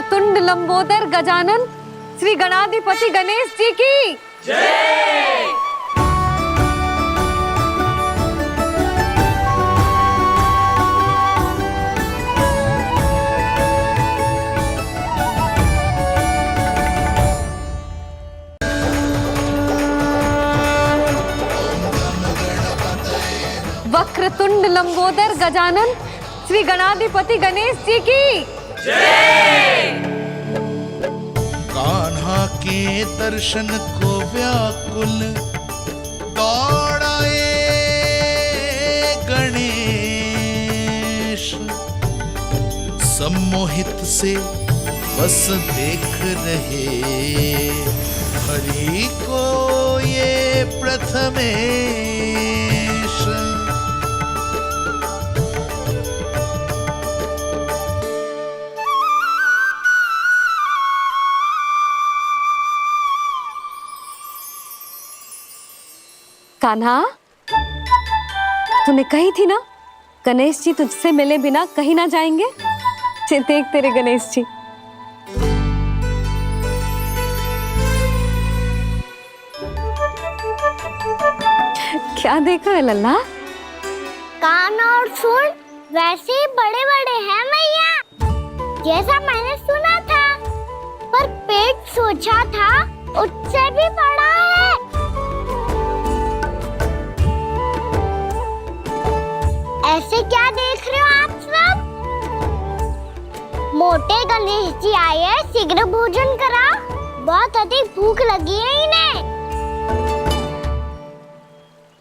वक्रतुंड लंबोदर गजानन श्री गणाधिपति गणेश जी की जय। वक्रतुंड लंबोदर गजानन श्री गणाधिपति गणेश जी की जय। कान्हा के दर्शन को व्याकुल दौड़ाए गणेश, सम्मोहित से बस देख रहे हरि को ये प्रथमेश। कान्हा, तूने कही थी ना गणेश जी तुझसे मिले बिना कहीं ना जाएंगे। देख तेरे गणेश जी। क्या देखा है लल्ला? कान और सुन वैसे ही बड़े बड़े हैं मैया, जैसा मैंने सुना था, पर पेट सोचा था उससे भी बड़ा है। ऐसे क्या देख रहे हो आप सब? मोटे गणेश जी आए हैं, शीघ्र भोजन करा, बहुत अधिक भूख लगी है इन्हें।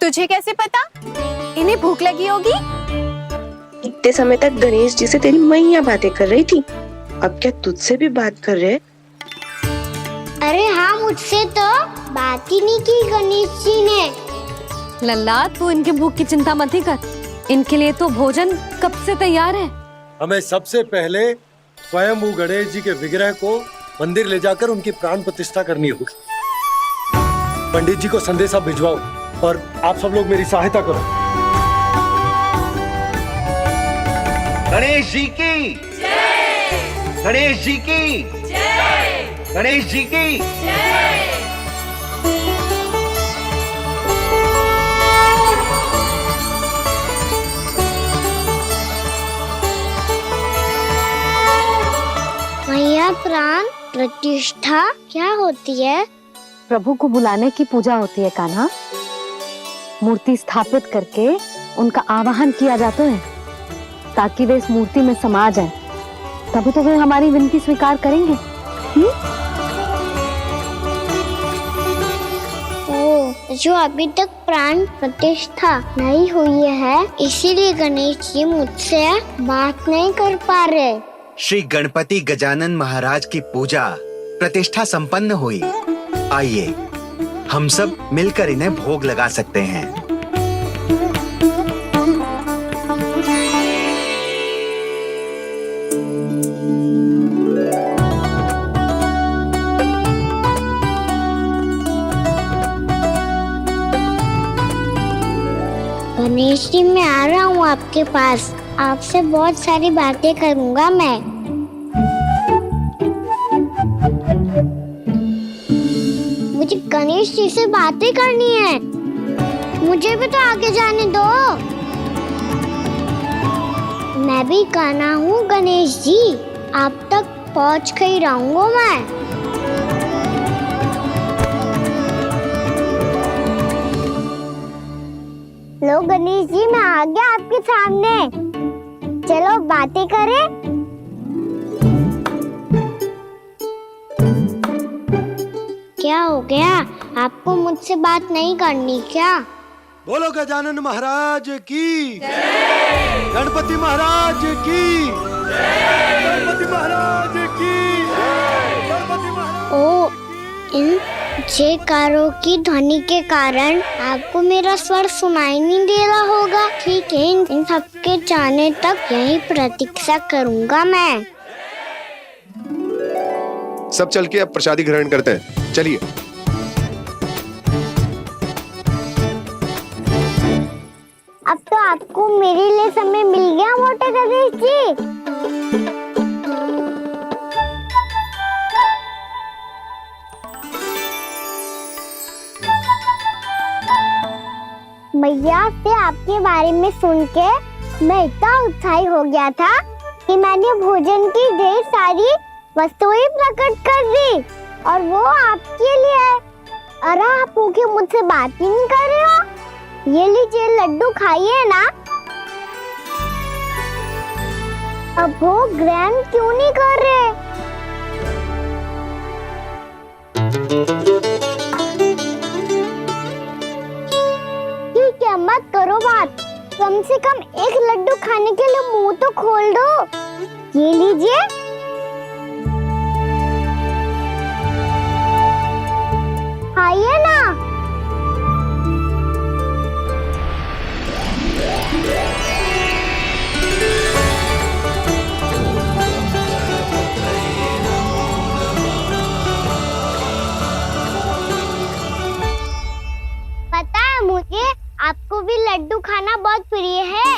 तुझे कैसे पता इन्हें भूख लगी होगी? इतने समय तक गणेश जी से तेरी मैया बातें कर रही थी, अब क्या तुझसे भी बात कर रहे? अरे हाँ, मुझसे तो बात ही नहीं की गणेश जी ने। लल्ला, तू इनकी भूख की चिंता मत ही कर, इनके लिए तो भोजन कब से तैयार है। हमें सबसे पहले स्वयं गणेश जी के विग्रह को मंदिर ले जाकर उनकी प्राण प्रतिष्ठा करनी होगी। पंडित जी को संदेशा भिजवाओ और आप सब लोग मेरी सहायता करो। गणेश जी की जय। गणेश जी की जय। गणेश जी की जय। मैया, प्राण प्रतिष्ठा क्या होती है? प्रभु को बुलाने की पूजा होती है कान्हा। मूर्ति स्थापित करके उनका आवाहन किया जाता है ताकि वे इस मूर्ति में समा जाएं। तभी तो वे हमारी विनती स्वीकार करेंगे। जो अभी तक प्राण प्रतिष्ठा नहीं हुई है, इसीलिए गणेश जी मुझसे बात नहीं कर पा रहे। श्री गणपति गजानन महाराज की पूजा प्रतिष्ठा संपन्न हुई। आइए हम सब मिलकर इन्हें भोग लगा सकते हैं। गणेश जी, मैं आ रहा हूँ आपके पास, आपसे बहुत सारी बातें करूँगा मैं। मुझे गणेश जी से बातें करनी है, मुझे भी तो आगे जाने दो। मैं भी कान्हा हूँ गणेश जी, आप तक पहुँच कर ही रहूँगा मैं। लो गणेश जी, मैं आ गया आपके सामने, चलो बातें करें। क्या हो गया, आपको मुझसे बात नहीं करनी क्या? बोलो गजानन महाराज की जय। गणपति महाराज की जय। गणपति महाराज की जय। गणपति महाराज। ओ, इन जयकारों की ध्वनि के कारण आपको मेरा स्वर सुनाई नहीं दे रहा होगा। ठीक है, इन सबके जाने तक यही प्रतीक्षा करूंगा मैं। सब चल के अब प्रसादी ग्रहण करते हैं, चलिए। अब तो आपको मेरे लिए समय मिल गया मोटे गणेश जी। मैया से आपके बारे में सुन के मैं इतना उत्साही हो गया था कि मैंने भोजन की ढेर सारी वस्तुएं प्रकट कर दी और वो आपके लिए है। अरे आप भूखे मुझसे बात ही नहीं कर रहे हो। ये लीजिए लड्डू खाइए ना। अब वो ग्रैंड क्यों नहीं कर रहे? ठीक है, मत करो बात। कम से कम एक लड्डू खाने के लिए मुंह तो खोल दो। ये लीजिए। खाइए ना। पता है मुझे आपको भी लड्डू खाना बहुत प्रिय है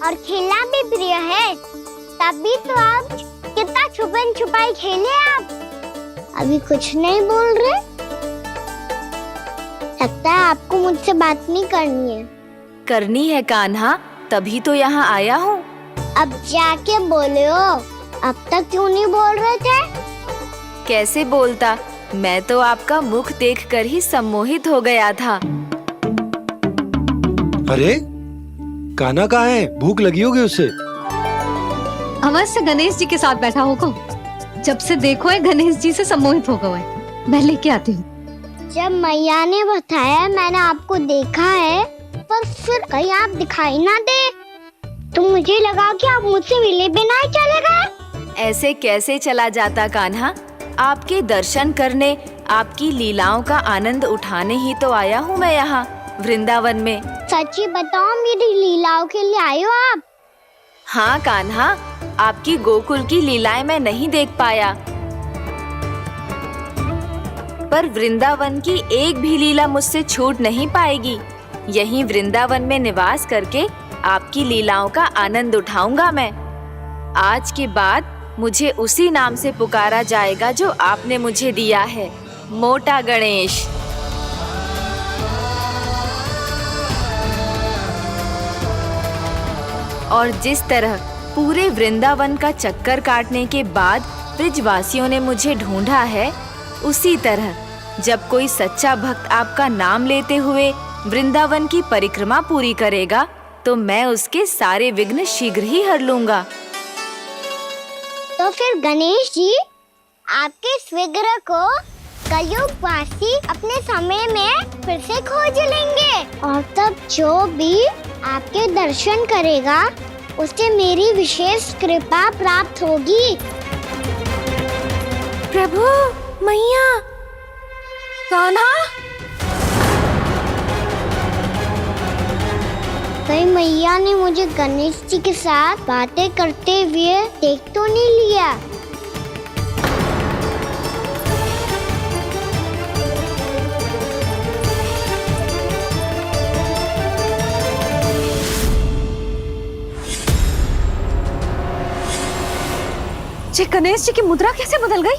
और खेलना भी प्रिय है, तभी तो आप कितना छुपन छुपाई खेले। आप अभी कुछ नहीं बोल रहे। लगता है आपको मुझसे बात नहीं करनी है। करनी है कान्हा, तभी तो यहाँ आया हूँ। अब जाके बोलो। अब तक क्यों नहीं बोल रहे थे? कैसे बोलता, मैं तो आपका मुख देखकर ही सम्मोहित हो गया था। अरे कान्हा कहाँ है? भूख लगी होगी उसे। अवश्य गणेश जी के साथ बैठा होगा। जब से देखो है गणेश जी से सम्मोहित हो गए। मैं लेके आती हूँ। जब मैया ने बताया मैंने आपको देखा है, पर फिर कहीं आप दिखाई ना दे तो मुझे लगा कि आप मुझसे मिले बिना ही चले गए। ऐसे कैसे चला जाता कान्हा, आपके दर्शन करने, आपकी लीलाओं का आनंद उठाने ही तो आया हूँ मैं यहाँ वृंदावन में। सच्ची बताओ, मेरी लीलाओं के लिए आए हो आप? हाँ कान्हा, आपकी गोकुल की लीलाएं मैं नहीं देख पाया, पर वृंदावन की एक भी लीला मुझसे छूट नहीं पाएगी। यहीं वृंदावन में निवास करके आपकी लीलाओं का आनंद उठाऊंगा मैं। आज के बाद मुझे उसी नाम से पुकारा जाएगा जो आपने मुझे दिया है, मोटा गणेश। और जिस तरह पूरे वृंदावन का चक्कर काटने के बाद ब्रिजवासियों ने मुझे ढूंढा है, उसी तरह जब कोई सच्चा भक्त आपका नाम लेते हुए वृंदावन की परिक्रमा पूरी करेगा, तो मैं उसके सारे विघ्न शीघ्र ही हर लूंगा। तो फिर गणेश जी, आपके इस विग्रह को कलयुगवासी अपने समय में फिर से खोज लेंगे और तब जो भी आपके दर्शन करेगा उसे मेरी विशेष कृपा प्राप्त होगी। प्रभु, मैया, कान्हा। कहीं मैया ने मुझे गणेश जी के साथ बातें करते हुए देख तो नहीं लिया? जी गणेश जी की मुद्रा कैसे बदल गई?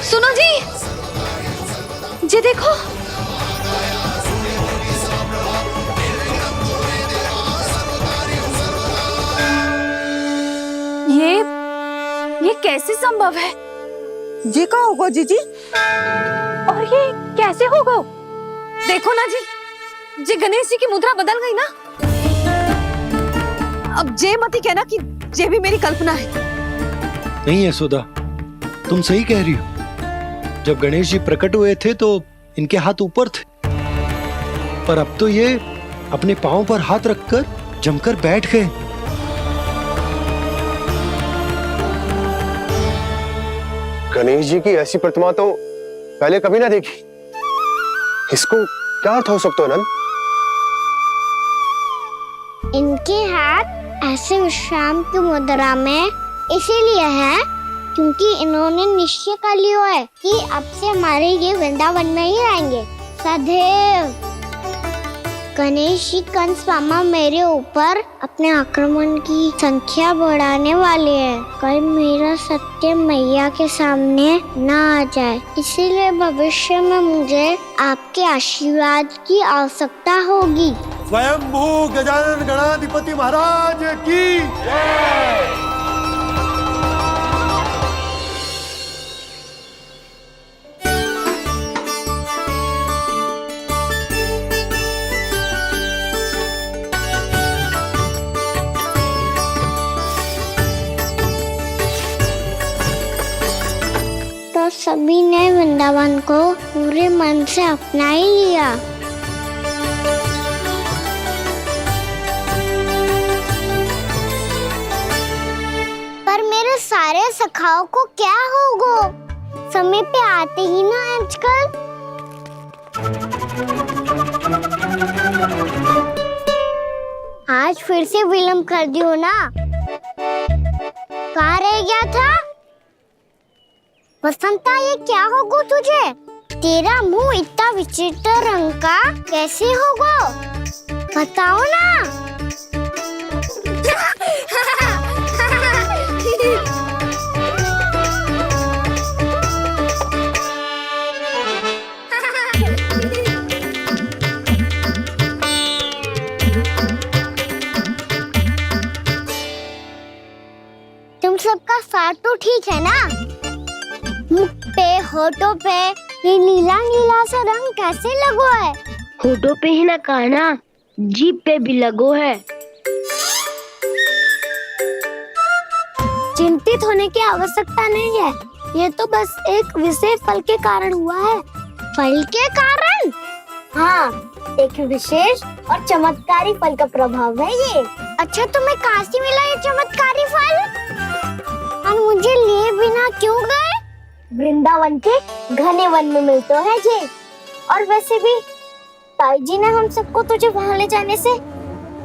सुनो जी, जी देखो। ये कैसे संभव है? जी का होगा जीजी? और ये कैसे होगा? देखो ना जी, जी गणेश जी की मुद्रा बदल गई ना। अब जे मती कहना कि जे भी मेरी कल्पना है। नहीं यशोदा, तुम सही कह रही हो। जब गणेश जी प्रकट हुए थे तो इनके हाथ ऊपर थे, पर अब तो ये अपने पांव पर हाथ रखकर जमकर बैठ गए। गणेश जी की ऐसी प्रतिमा तो पहले कभी ना देखी। इसको क्या अर्थ हो सकता है नंद? इनके हाथ ऐसे विश्राम की मुद्रा में इसीलिए है क्योंकि इन्होंने निश्चय कर लिया है कि अब से हमारे ये वृंदावन में ही रहेंगे सदैव। गणेश जी कंस मामा मेरे ऊपर अपने आक्रमण की संख्या बढ़ाने वाले हैं। कल मेरा सत्य मैया के सामने ना आ जाए, इसीलिए भविष्य में मुझे आपके आशीर्वाद की आवश्यकता होगी। स्वयंभू गजानन गणाधिपति महाराज की जय। तो सभी ने वृंदावन को पूरे मन से अपना ही लिया। पर मेरे सारे सखाओं को क्या होगा? समय पे आते ही ना आजकल। आज फिर से विलम्ब कर दियो ना। कहाँ रह गया था? वसंता, ये क्या होगा तुझे? तेरा मुंह इतना विचित्र रंग का कैसे होगा? बताओ ना। तुम सबका साथ तो ठीक है ना? मुख पे, होठों पे ये नीला नीला सा रंग कैसे लगो है? होठों पे ही ना कहना, जीभ पे भी लगो है। चिंतित होने की आवश्यकता नहीं है, ये तो बस एक विशेष फल के कारण हुआ है। फल के कारण? हाँ, एक विशेष और चमत्कारी फल का प्रभाव है ये। अच्छा, तुम्हें कहाँ से मिला ये चमत्कारी फल? और मुझे लिए बिना क्यों गए? वृंदावन के घने वन में मिलते हैं जी। और वैसे भी ताई जी ने हम सबको तुझे वहाँ ले जाने से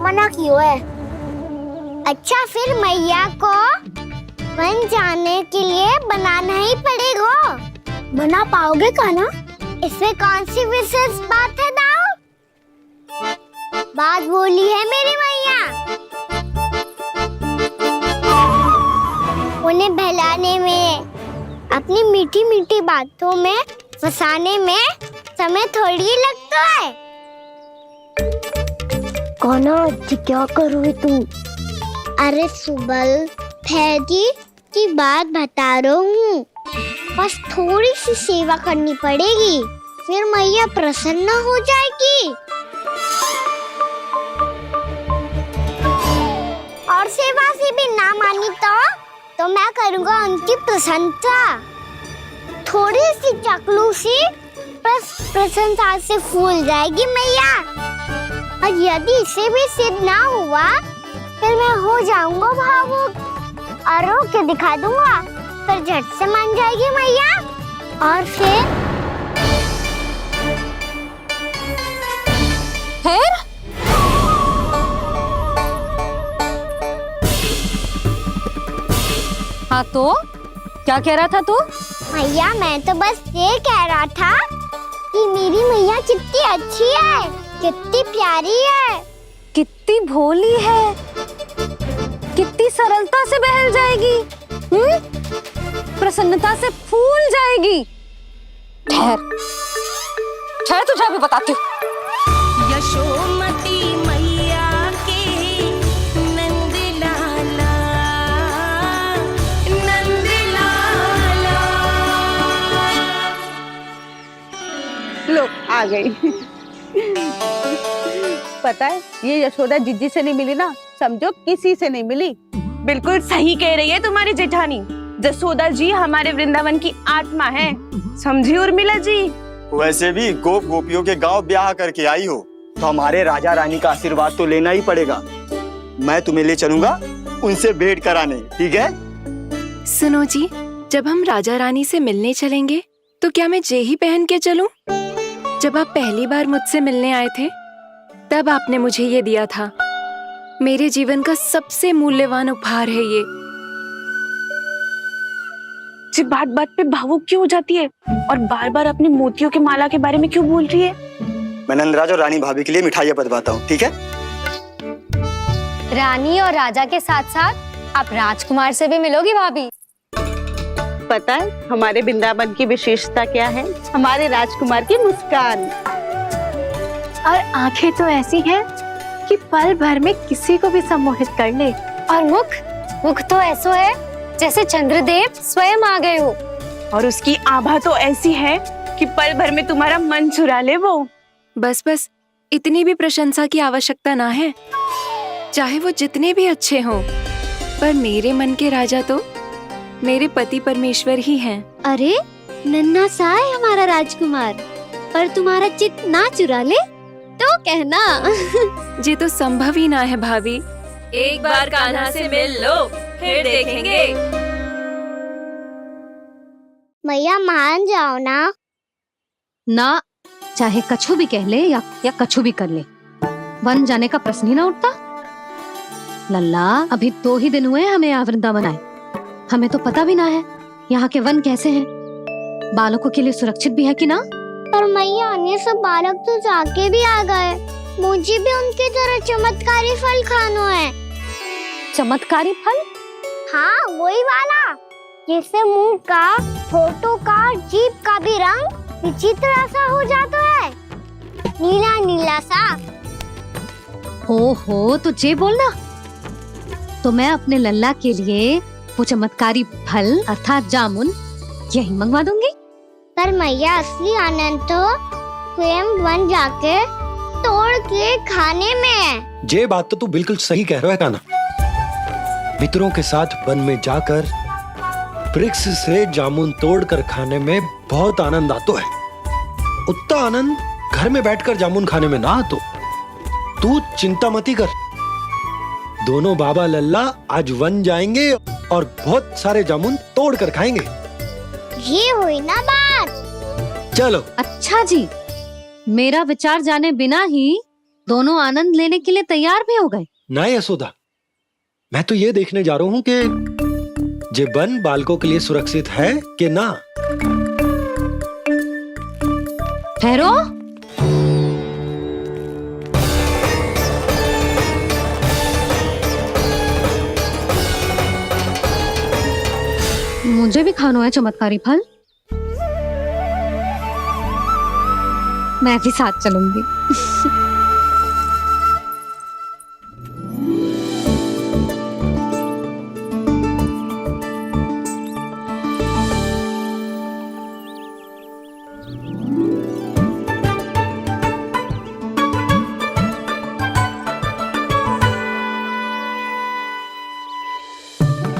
मना किया है। अच्छा, फिर मैया को वन जाने के लिए बनाना ही पड़ेगा। बना पाओगे कान्हा? इसमें कौन सी विशेष बात है दाऊ? बात बोली है मेरी मैया। उन्हें बहलाने में, अपनी मीठी मीठी बातों में फंसाने में समय थोड़ी लगता है। कान्हा, क्या करोगे तुम? अरे सुबल, फैजी की बात बता रहा हूँ। बस थोड़ी सी सेवा करनी पड़ेगी, फिर मैया प्रसन्न हो जाएगी। और सेवा से भी ना मानी तो मैं करूँगा उनकी प्रशंसा। थोड़ी सी चकलूसी बस प्रशंसा से फूल जाएगी मैया। और यदि इसे भी सिद्ध ना हुआ, फिर मैं हो जाऊंगा भावुक और रो के दिखा दूंगा, फिर झट से मान जाएगी मैया। और फिर हाँ, तो क्या कह रहा था तू? मैया, मैं तो बस ये कह रहा था कि मेरी मैया कितनी अच्छी है, कितनी प्यारी है, कितनी भोली है, कितनी सरलता से बहल जाएगी, प्रसन्नता से फूल जाएगी। ठहर ठहर, तुझे अभी बताती हूँ। यशोमती मैया के नंद लाला, नंद लाला। लो, आ गई। पता है, ये यशोदा जीजी से नहीं मिली ना, समझो किसी से नहीं मिली। बिल्कुल सही कह रही है तुम्हारी जेठानी। जसोदा जी हमारे वृंदावन की आत्मा है, समझी उर्मिला जी? वैसे भी गोप गोपियों के गांव ब्याह करके आई हो, तो हमारे राजा रानी का आशीर्वाद तो लेना ही पड़ेगा। मैं तुम्हें ले चलूंगा उनसे भेंट कराने, ठीक है? सुनो जी, जब हम राजा रानी से मिलने चलेंगे तो क्या मैं जे ही पहन के चलूं? जब आप पहली बार मुझसे मिलने आए थे, तब आपने मुझे ये दिया था। मेरे जीवन का सबसे मूल्यवान उपहार है ये। जी बात बात पे भावुक क्यों हो जाती है और बार बार अपनी मोतियों के माला के बारे में क्यों बोल रही है? मैं नंदराज और रानी भाभी के लिए मिठाइयाँ बंटवाता हूँ, ठीक है? रानी और राजा के साथ साथ आप राजकुमार से भी मिलोगी भाभी। पता है हमारे वृंदावन की विशेषता क्या है? हमारे राजकुमार की मुस्कान और आंखें तो ऐसी हैं कि पल भर में किसी को भी सम्मोहित कर ले। और मुख तो ऐसा है जैसे चंद्रदेव स्वयं आ गए हो। और उसकी आभा तो ऐसी है कि पल भर में तुम्हारा मन चुरा ले वो। बस बस, इतनी भी प्रशंसा की आवश्यकता ना है। चाहे वो जितने भी अच्छे हों, पर मेरे मन के राजा तो मेरे पति परमेश्वर ही हैं। अरे नन्हा सा है हमारा राजकुमार, पर तुम्हारा चित्त ना चुरा ले तो कहना। ये तो संभव ही ना है भाभी। एक बार कान्हा से मिल लो, फिर देखेंगे। मैया मान जाओ ना। चाहे कछु भी कह ले या कछु भी कर ले, वन जाने का प्रश्न ही ना उठता। लल्ला, अभी 2 ही दिन हुए हमें यहाँ वृंदावन आए। हमें तो पता भी ना है यहाँ के वन कैसे हैं, बालकों के लिए सुरक्षित भी है कि ना। पर मैया अन्य सब बालक तो जाके भी आ गए, मुझे भी उनकी तरह चमत्कारी फल खाना है। चमत्कारी फल? हाँ वही वाला, जिससे मुंह का, होठों का, जीभ का भी रंग विचित्र सा हो जाता है, नीला नीला सा। हो तो जे बोलना। तो मैं अपने लल्ला के लिए वो चमत्कारी फल अर्थात जामुन यही मंगवा दूंगी। पर मैया असली आनंद तो स्वयं वन जाके तोड़ के खाने में है। ये बात तो तू बिल्कुल सही कह रहा है कान्हा। मित्रों के साथ वन में जाकर वृक्ष से जामुन तोड़कर खाने में बहुत आनंद आता है। उतना आनंद घर में बैठकर जामुन खाने में ना आतो। तू चिंता मती कर, दोनों बाबा लल्ला आज वन जाएंगे और बहुत सारे जामुन तोड़कर खाएंगे। ये हुई ना बात। चलो। अच्छा जी, मेरा विचार जाने बिना ही दोनों आनंद लेने के लिए तैयार भी हो गए। ना यशोदा, मैं तो ये देखने जा रहा हूँ कि ये वन बालकों के लिए सुरक्षित है कि ना। ठहरो। मुझे भी खाना है चमत्कारी फल। मैं भी साथ चलूंगी।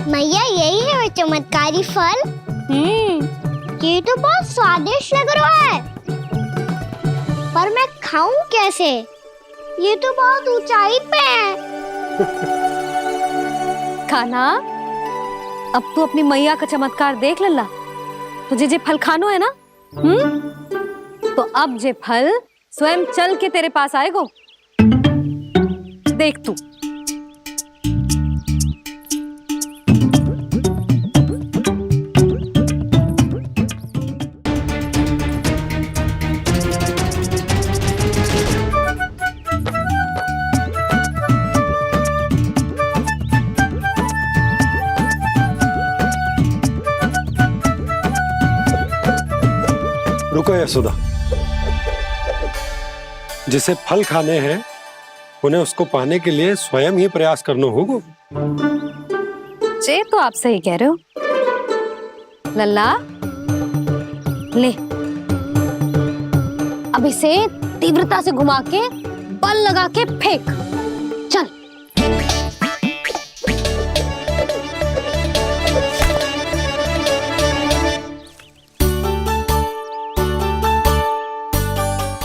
मैया यही है वो चमत्कारी फल। ये तो बहुत स्वादिष्ट लग रहा है, पर मैं खाऊं कैसे? ये तो बहुत ऊंचाई पे है। खाना, अब तू अपनी मैया का चमत्कार देख लल्ला। तुझे जे फल खानो है ना, तो अब जे फल स्वयं चल के तेरे पास आएगो। देख तू। रुको यशोदा, जिसे फल खाने हैं उन्हें उसको पाने के लिए स्वयं ही प्रयास करना होगा। जे तो आप सही कह रहे हो लल्ला। ले, अब इसे तीव्रता से घुमा के बल लगा के फेंक। चल।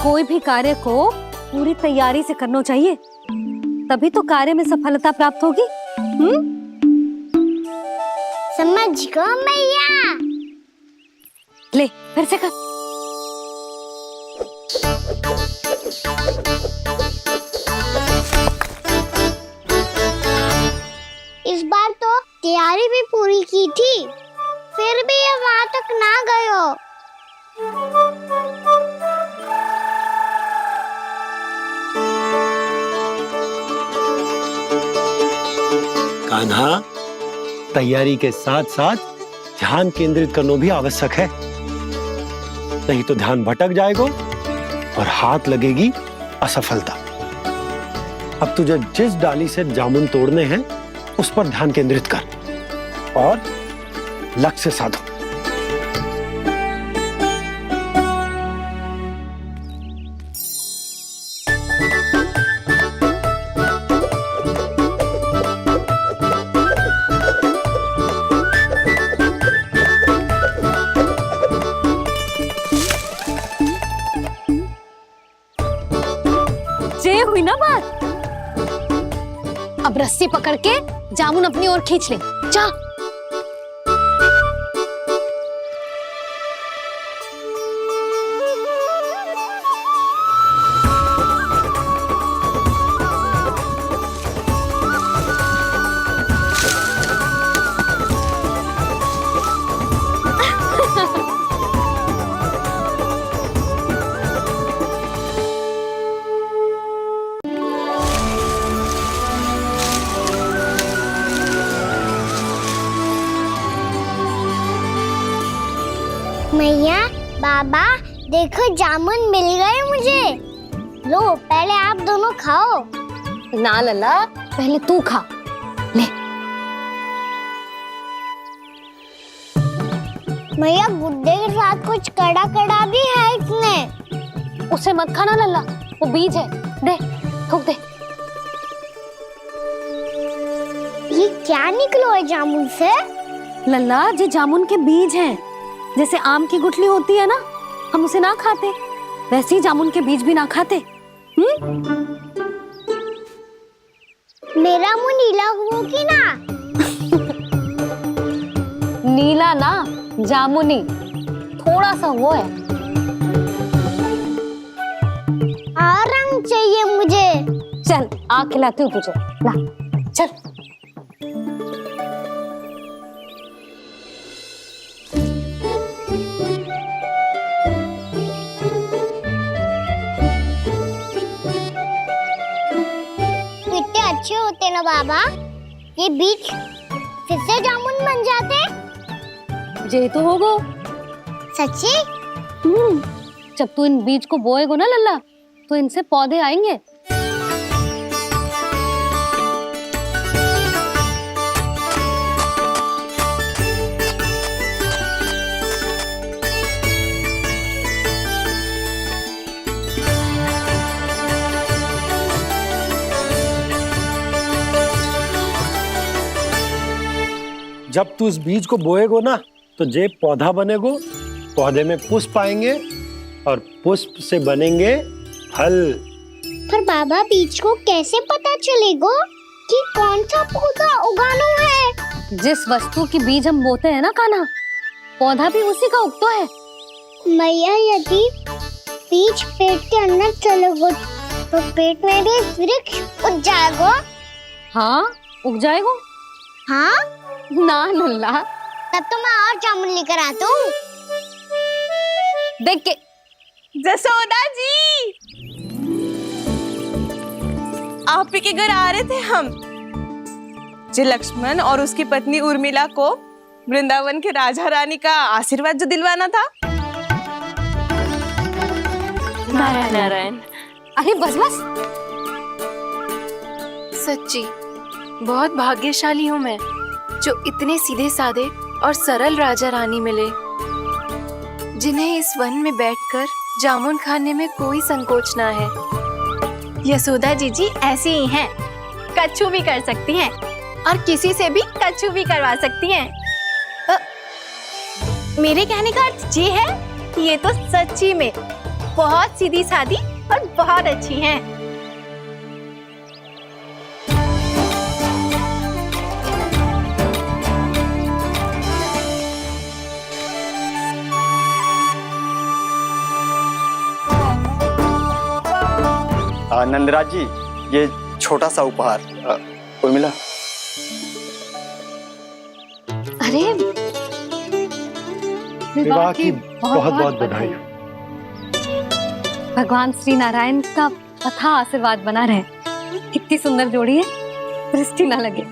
कोई भी कार्य को पूरी तैयारी से करना चाहिए, तभी तो कार्य में सफलता प्राप्त होगी। समझ गो मैया। ले, फिर से कर। इस बार तो तैयारी भी पूरी की थी, फिर भी ये वहां तक ना गए हो। कान्हा, तैयारी के साथ साथ ध्यान केंद्रित करना भी आवश्यक है, नहीं तो ध्यान भटक जाएगा और हाथ लगेगी असफलता। अब तुझे जिस डाली से जामुन तोड़ने हैं उस पर ध्यान केंद्रित कर और लक्ष्य साधो। ये हुई ना बात। अब रस्सी पकड़ के जामुन अपनी ओर खींच ले। जा। मैया, बाबा, देखो जामुन मिल गए मुझे। लो, पहले आप दोनों खाओ। ना लल्ला, पहले तू खा ले। मैया, गुड्डे के साथ कुछ कड़ा कड़ा भी है इसमें। उसे मत खाना लल्ला, वो बीज है। दे, थूक दे। ये क्या निकलो है जामुन से? लल्ला, ये जामुन के बीज हैं। जैसे आम की गुठली होती है ना, हम उसे ना खाते, वैसे ही जामुन के बीज भी ना खाते। मेरा मुंह नीला हुआ कि ना? नीला ना, जामुनी, थोड़ा सा वो है। और रंग चाहिए मुझे। चल, आ खिलाती हूँ तुझे। ला, चल। अच्छे होते ना बाबा, ये बीज फिर से जामुन बन जाते। ये तो होगा। सच्ची? जब तू इन बीज को बोएगा ना लल्ला, तो इनसे पौधे आएंगे। जब तू इस बीज को बोएगो ना, तो जे पौधा बनेगो, पौधे में पुष्प आएंगे और पुष्प से बनेंगे फल। पर बाबा, बीज को कैसे पता चलेगा कि कौन सा पौधा उगाना है? जिस वस्तु की बीज हम बोते हैं ना कान्हा, पौधा भी उसी का उगता है। मैया, यदि बीज पेट के अंदर चलेगा तो पेट में भी वृक्ष उग जाएगा। हाँ, उग जाएगा। हाँ ना लल्ला, तब तो मैं और जामुन लेकर आता हूँ। देख के। जसोदा जी, आप ही के घर आ रहे थे हम। जी, लक्ष्मण और उसकी पत्नी उर्मिला को वृंदावन के राजा रानी का आशीर्वाद जो दिलवाना था। नारायण नारायण। अरे बस बस। सच्ची बहुत भाग्यशाली हूँ मैं, जो इतने सीधे साधे और सरल राजा रानी मिले, जिन्हें इस वन में बैठकर जामुन खाने में कोई संकोच ना है। यशोदा जीजी ऐसी ही हैं, कच्छू भी कर सकती हैं और किसी से भी कच्छू भी करवा सकती हैं। मेरे कहने का अर्थ ये है कि ये तो सच्ची में बहुत सीधी सादी और बहुत अच्छी हैं। नंदराज जी, ये छोटा सा उपहार। उर्मिला। अरे, विवाह की बहुत बहुत बधाई। भगवान श्री नारायण का अथाह आशीर्वाद बना रहे। कितनी सुंदर जोड़ी है, दृष्टि ना लगे।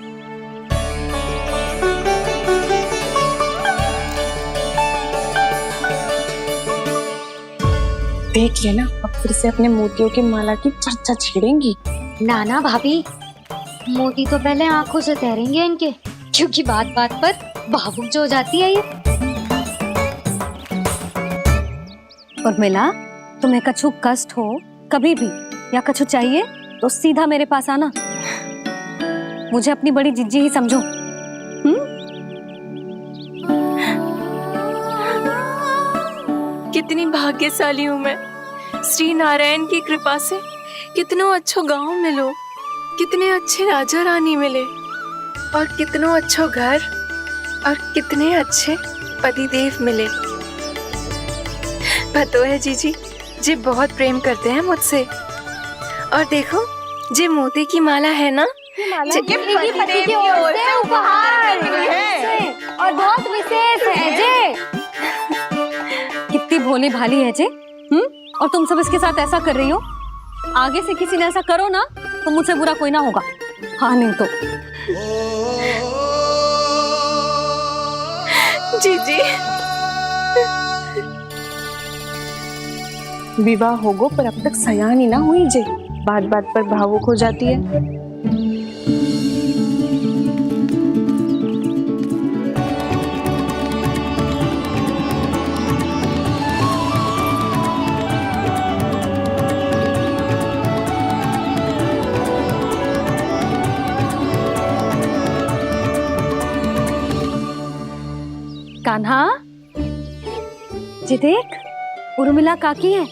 देख लेना, अब फिर से अपने मोतियों की माला की चर्चा छेड़ेंगी। नाना भाभी, मोती तो पहले आंखों से तैरेंगे इनके, क्योंकि बात बात पर भावुक जो हो जाती है ये। उर्मिला, तुम्हें कछु कष्ट हो कभी भी या कछु चाहिए तो सीधा मेरे पास आना। मुझे अपनी बड़ी जिज्जी ही समझो। कितनी भाग्यशाली हूँ मैं, श्री नारायण की कृपा से कितनों अच्छो गांव मिलो, कितने अच्छे राजा रानी मिले, और कितनों अच्छो घर और कितने अच्छे पतिदेव मिले। पतो है जीजी, जी बहुत प्रेम करते हैं मुझसे। और देखो, जे मोती की माला है ना, ये पति की ओर से उपहार है और बहुत विशेष है जे। कितनी भोली भाली है जे। और तुम सब इसके साथ ऐसा कर रही हो। आगे से किसी ने ऐसा करो ना तो मुझसे बुरा कोई ना होगा। हाँ नहीं तो जीजी विवाह होगो पर अब तक सयान ही ना हुई जे, बात बात पर भावुक हो जाती है। कान्हा जी देख, उर्मिला काकी है।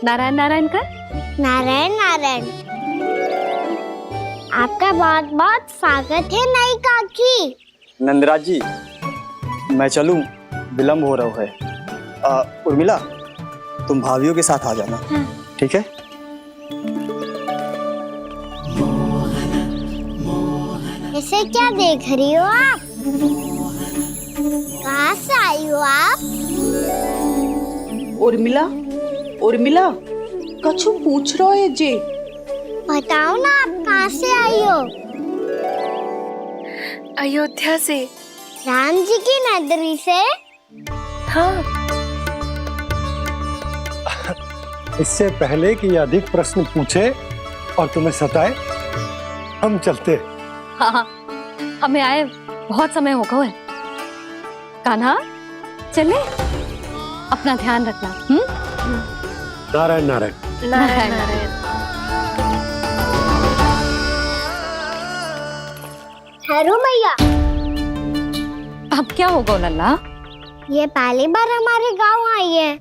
नारायण नारायण कर। नारायण नारायण। आपका बहुत बहुत स्वागत है नई काकी। नंदराज जी, मैं चलूं, विलम्ब हो रहा है। उर्मिला, तुम भाभियों के साथ आ जाना। ठीक है? इसे क्या देख रही हो आप? कहाँ से आई हो आप? उर्मिला, उर्मिला, कछु पूछ रहा है जे। बताओ ना, आप कहाँ से आई हो? अयोध्या से। राम जी की नगरी से? हाँ। इससे पहले कि ये अधिक प्रश्न पूछे और तुम्हें सताए, हम चलते। हाँ, हमें आए बहुत समय हो गया है। कान्हा चले, अपना ध्यान रखना। नारायण नारायण। नारायण नारायण। हेलो मैया। अब क्या होगा लल्ला? ये पहली बार हमारे गांव आई है,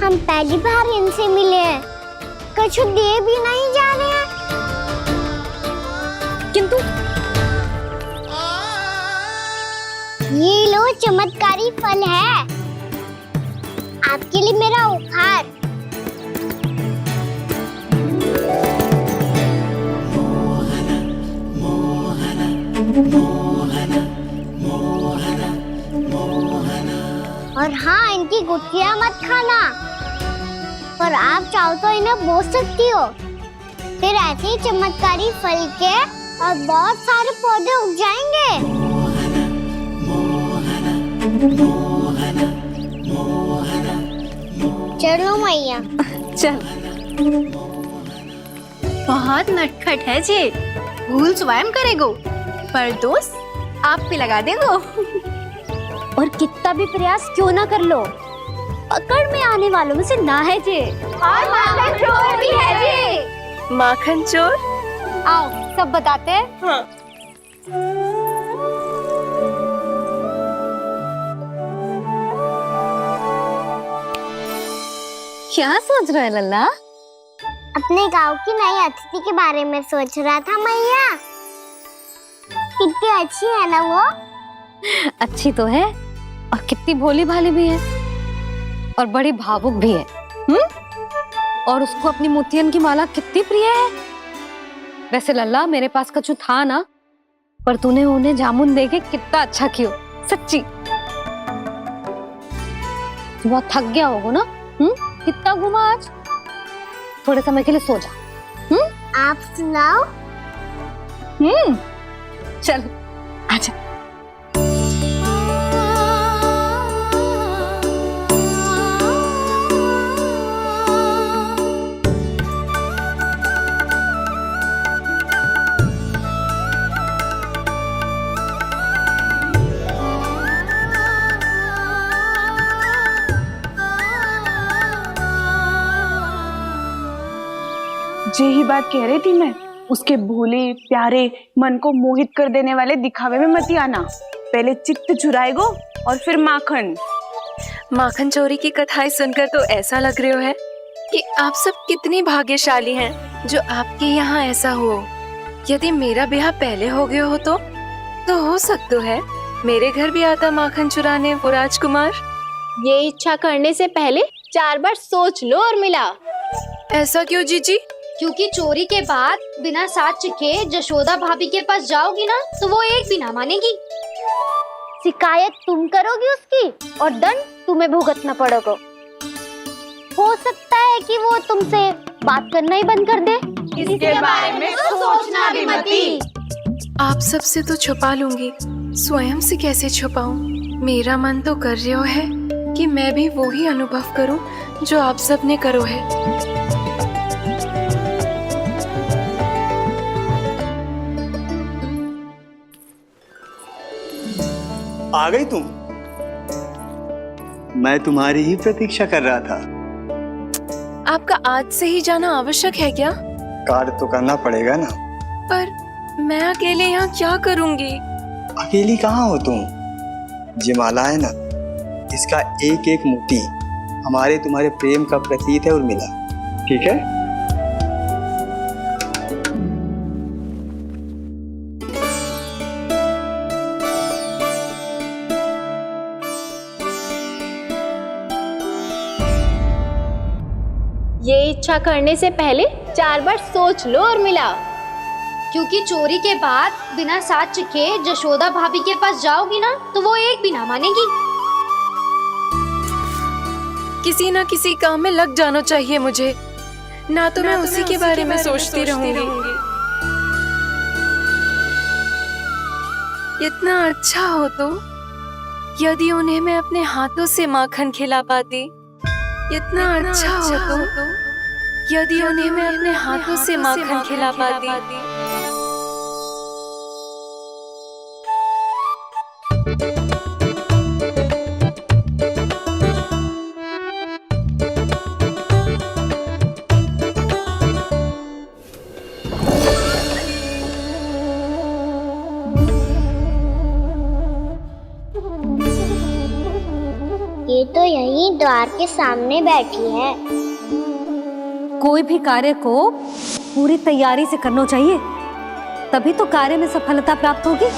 हम पहली बार इनसे मिले हैं, कुछ दे भी नहीं जा रहे हैं। किंतु ये लो, चमत्कारी फल है आपके लिए, मेरा उपहार। और हाँ, इनकी गुठलियां मत खाना, और आप चाहो तो इन्हें बो सकती हो, फिर ऐसे ही चमत्कारी फल के और बहुत सारे पौधे उग जाएंगे। चलो मैया। चल। बहुत नटखट है जे, भूल स्वयं करेगो, पर दोष आप पे लगा देगो। और कितना भी प्रयास क्यों ना कर लो, पकड़ में आने वालों में से ना है जे। और माखन चोर भी है जे। माखन चोर? आओ सब बताते हैं। हाँ। क्या सोच रहे हैं लल्ला? अपने गांव की नई अतिथि के बारे में सोच रहा था मैया। कितनी अच्छी है ना वो? अच्छी तो है, और कितनी भोली भाली भी है, और बड़ी भावुक भी है। और उसको अपनी मोतियन की माला कितनी प्रिय है। वैसे लल्ला, मेरे पास कछु था ना, पर तूने उन्हें जामुन देके कितना अच्छा किया, सच्ची। बहुत थक गया होगा ना? कितना घुमा आज? थोड़े समय के लिए सो जा। आप सुनाओ। चल आजा। जे ही बात कह रही थी मैं, उसके भोले प्यारे मन को मोहित कर देने वाले दिखावे में मत आना। पहले चित्त चुराएगो और फिर माखन। माखन चोरी की कथाएं सुनकर तो ऐसा लग रहा है कि आप सब कितनी भाग्यशाली हैं जो आपके यहाँ ऐसा हो। यदि मेरा ब्याह पहले हो गया हो तो हो सकता है मेरे घर भी आता माखन चुराने वो राजकुमार। ये इच्छा करने से पहले 4 बार सोच लो और मिला। ऐसा क्यों जीजी? क्योंकि चोरी के बाद बिना साथ चिखे जशोदा भाभी के पास जाओगी ना तो वो एक भी ना मानेगी। शिकायत तुम करोगी उसकी और दंड तुम्हें भुगतना पड़ेगा। हो सकता है कि वो तुमसे बात करना ही बंद कर दे। इसके बारे में तो सोचना भी मती। आप सबसे तो छुपा लूंगी, स्वयं से कैसे छुपाऊं? मेरा मन तो कर रहा है कि मैं भी वो ही अनुभव करूं जो आप सब ने करो है। आ गई तुम? मैं तुम्हारी ही प्रतीक्षा कर रहा था। आपका आज से ही जाना आवश्यक है क्या? कार्य तो करना पड़ेगा ना। पर मैं अकेले यहाँ क्या करूँगी? अकेली कहाँ हो तुम? ये माला है ना, इसका एक एक मोती हमारे तुम्हारे प्रेम का प्रतीक है उर्मिला, ठीक है? ये इच्छा करने से पहले 4 बार सोच लो और मिला। क्योंकि चोरी के बाद बिना साथ चिखे जशोदा भाभी के पास जाओगी ना तो वो एक भी ना मानेगी। किसी न किसी काम में लग जाना चाहिए मुझे, ना तो मैं उसी के बारे में सोचती रहूंगी। इतना अच्छा हो तो यदि उन्हें मैं अपने हाथों से माखन खिला पाती। इतना अच्छा हो तो यदि उन्हें मैं अपने हाथों से माखन खिला पाती। ये तो यहीं द्वार के सामने बैठी है। कोई भी कार्य को पूरी तैयारी से करना चाहिए, तभी तो कार्य में सफलता प्राप्त होगी।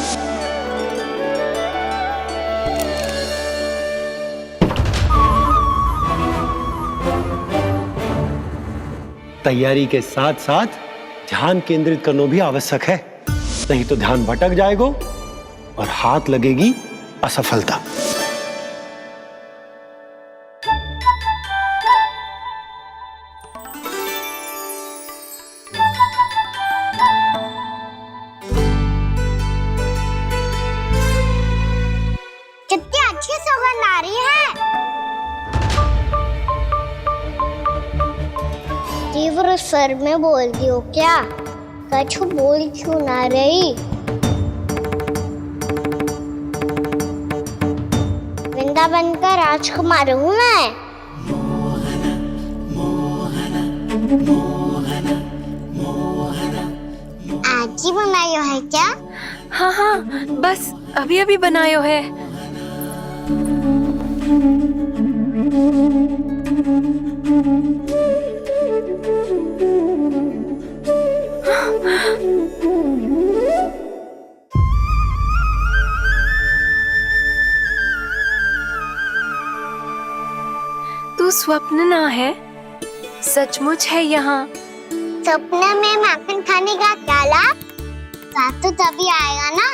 तैयारी के साथ साथ ध्यान केंद्रित करना भी आवश्यक है, नहीं तो ध्यान भटक जाएगा और हाथ लगेगी असफलता। कितनी अच्छी सुगंध आ रही है। तीव्र स्वर में बोलती हो क्या? कछु बोल क्यों ना रही? वृंदावन का राजकुमार हूँ मैं। आज ही बनायो है क्या? हाँ हाँ, बस अभी अभी बनायो है। तू स्वप्न ना है, सचमुच है यहाँ। सपने में माखन खाने का क्या लाभ? स्वाद तो तभी आएगा ना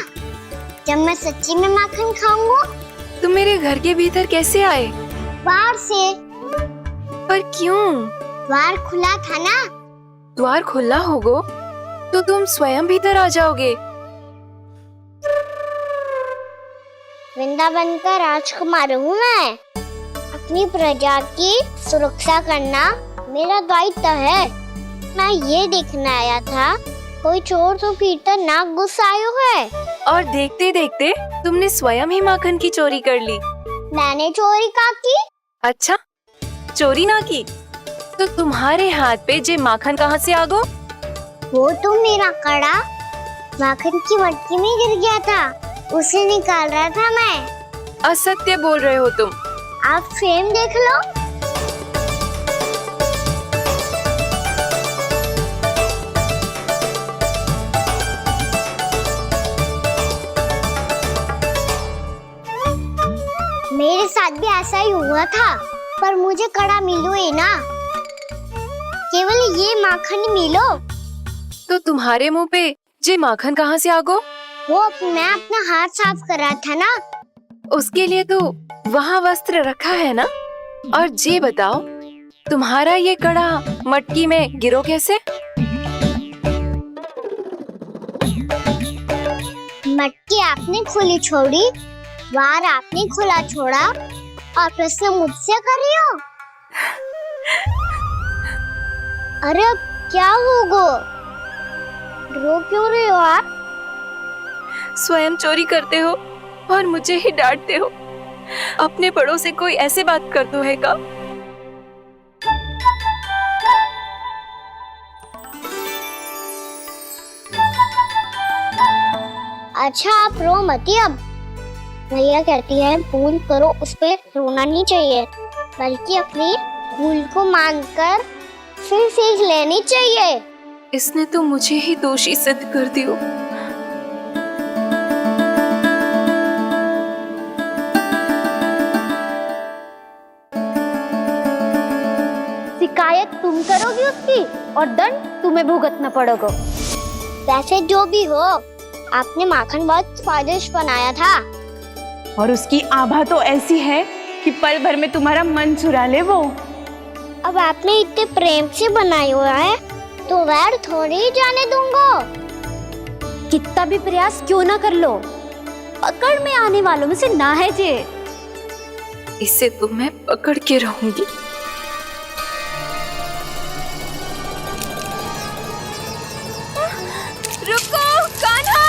जब मैं सच्ची में माखन खाऊंगा। तुम मेरे घर के भीतर कैसे आए? बाहर से। पर क्यों? द्वार खुला था ना। द्वार खुला होगा तो तुम स्वयं भीतर आ जाओगे। वृंदावन का राजकुमार हूँ मैं। अपनी प्रजा की सुरक्षा करना मेरा दायित्व है। मैं ये देखने आया था कोई चोर तो भीतर ना घुस आयो है। और देखते देखते तुमने स्वयं ही माखन की चोरी कर ली। मैंने चोरी का की? अच्छा, चोरी ना की तो तुम्हारे हाथ पे जे माखन कहाँ से आ गो? वो तो मेरा कड़ा माखन की मटकी में गिर गया था, उसे निकाल रहा था मैं। असत्य बोल रहे हो तुम। आप फ्रेम देख लो। मेरे साथ भी ऐसा ही हुआ था, पर मुझे कड़ा मिलो ही ना, केवल ये माखन मिलो। तो तुम्हारे मुंह पे जे माखन कहाँ से आ गो? वो मैं अपना हाथ साफ कर रहा था ना। उसके लिए तो वहाँ वस्त्र रखा है ना। और जे बताओ, तुम्हारा ये कड़ा मटकी में गिरो कैसे? मटकी आपने खुली छोड़ी, वार आपने खुला छोड़ा, और प्रश्न मुझसे कर रही हो। अरे अब क्या होगा? रो क्यों रहे हो आप? स्वयं चोरी करते हो और मुझे ही डांटते हो। अपने बड़ों से कोई ऐसे बात कर दो है का? अच्छा आप रो मती अब। भैया कहती है भूल करो, उस पे रोना नहीं चाहिए, बल्कि अपनी भूल को मानकर फिर सीख लेनी चाहिए। इसने तो मुझे ही दोषी सिद्ध कर दियो। शिकायत तुम करोगी उसकी और दंड तुम्हें भुगतना पड़ेगा। वैसे जो भी हो, आपने माखन बहुत स्वादिष्ट बनाया था। और उसकी आभा तो ऐसी है कि पल भर में तुम्हारा मन चुरा ले वो। अब आपने इतने प्रेम से बनाया हुआ है तो वैर थोड़ी ही जाने दूंगा। कितना भी प्रयास क्यों ना कर लो, पकड़ में आने वालों में से ना है जे। इसे तो मैं पकड़ के रहूंगी। रुको कान्हा!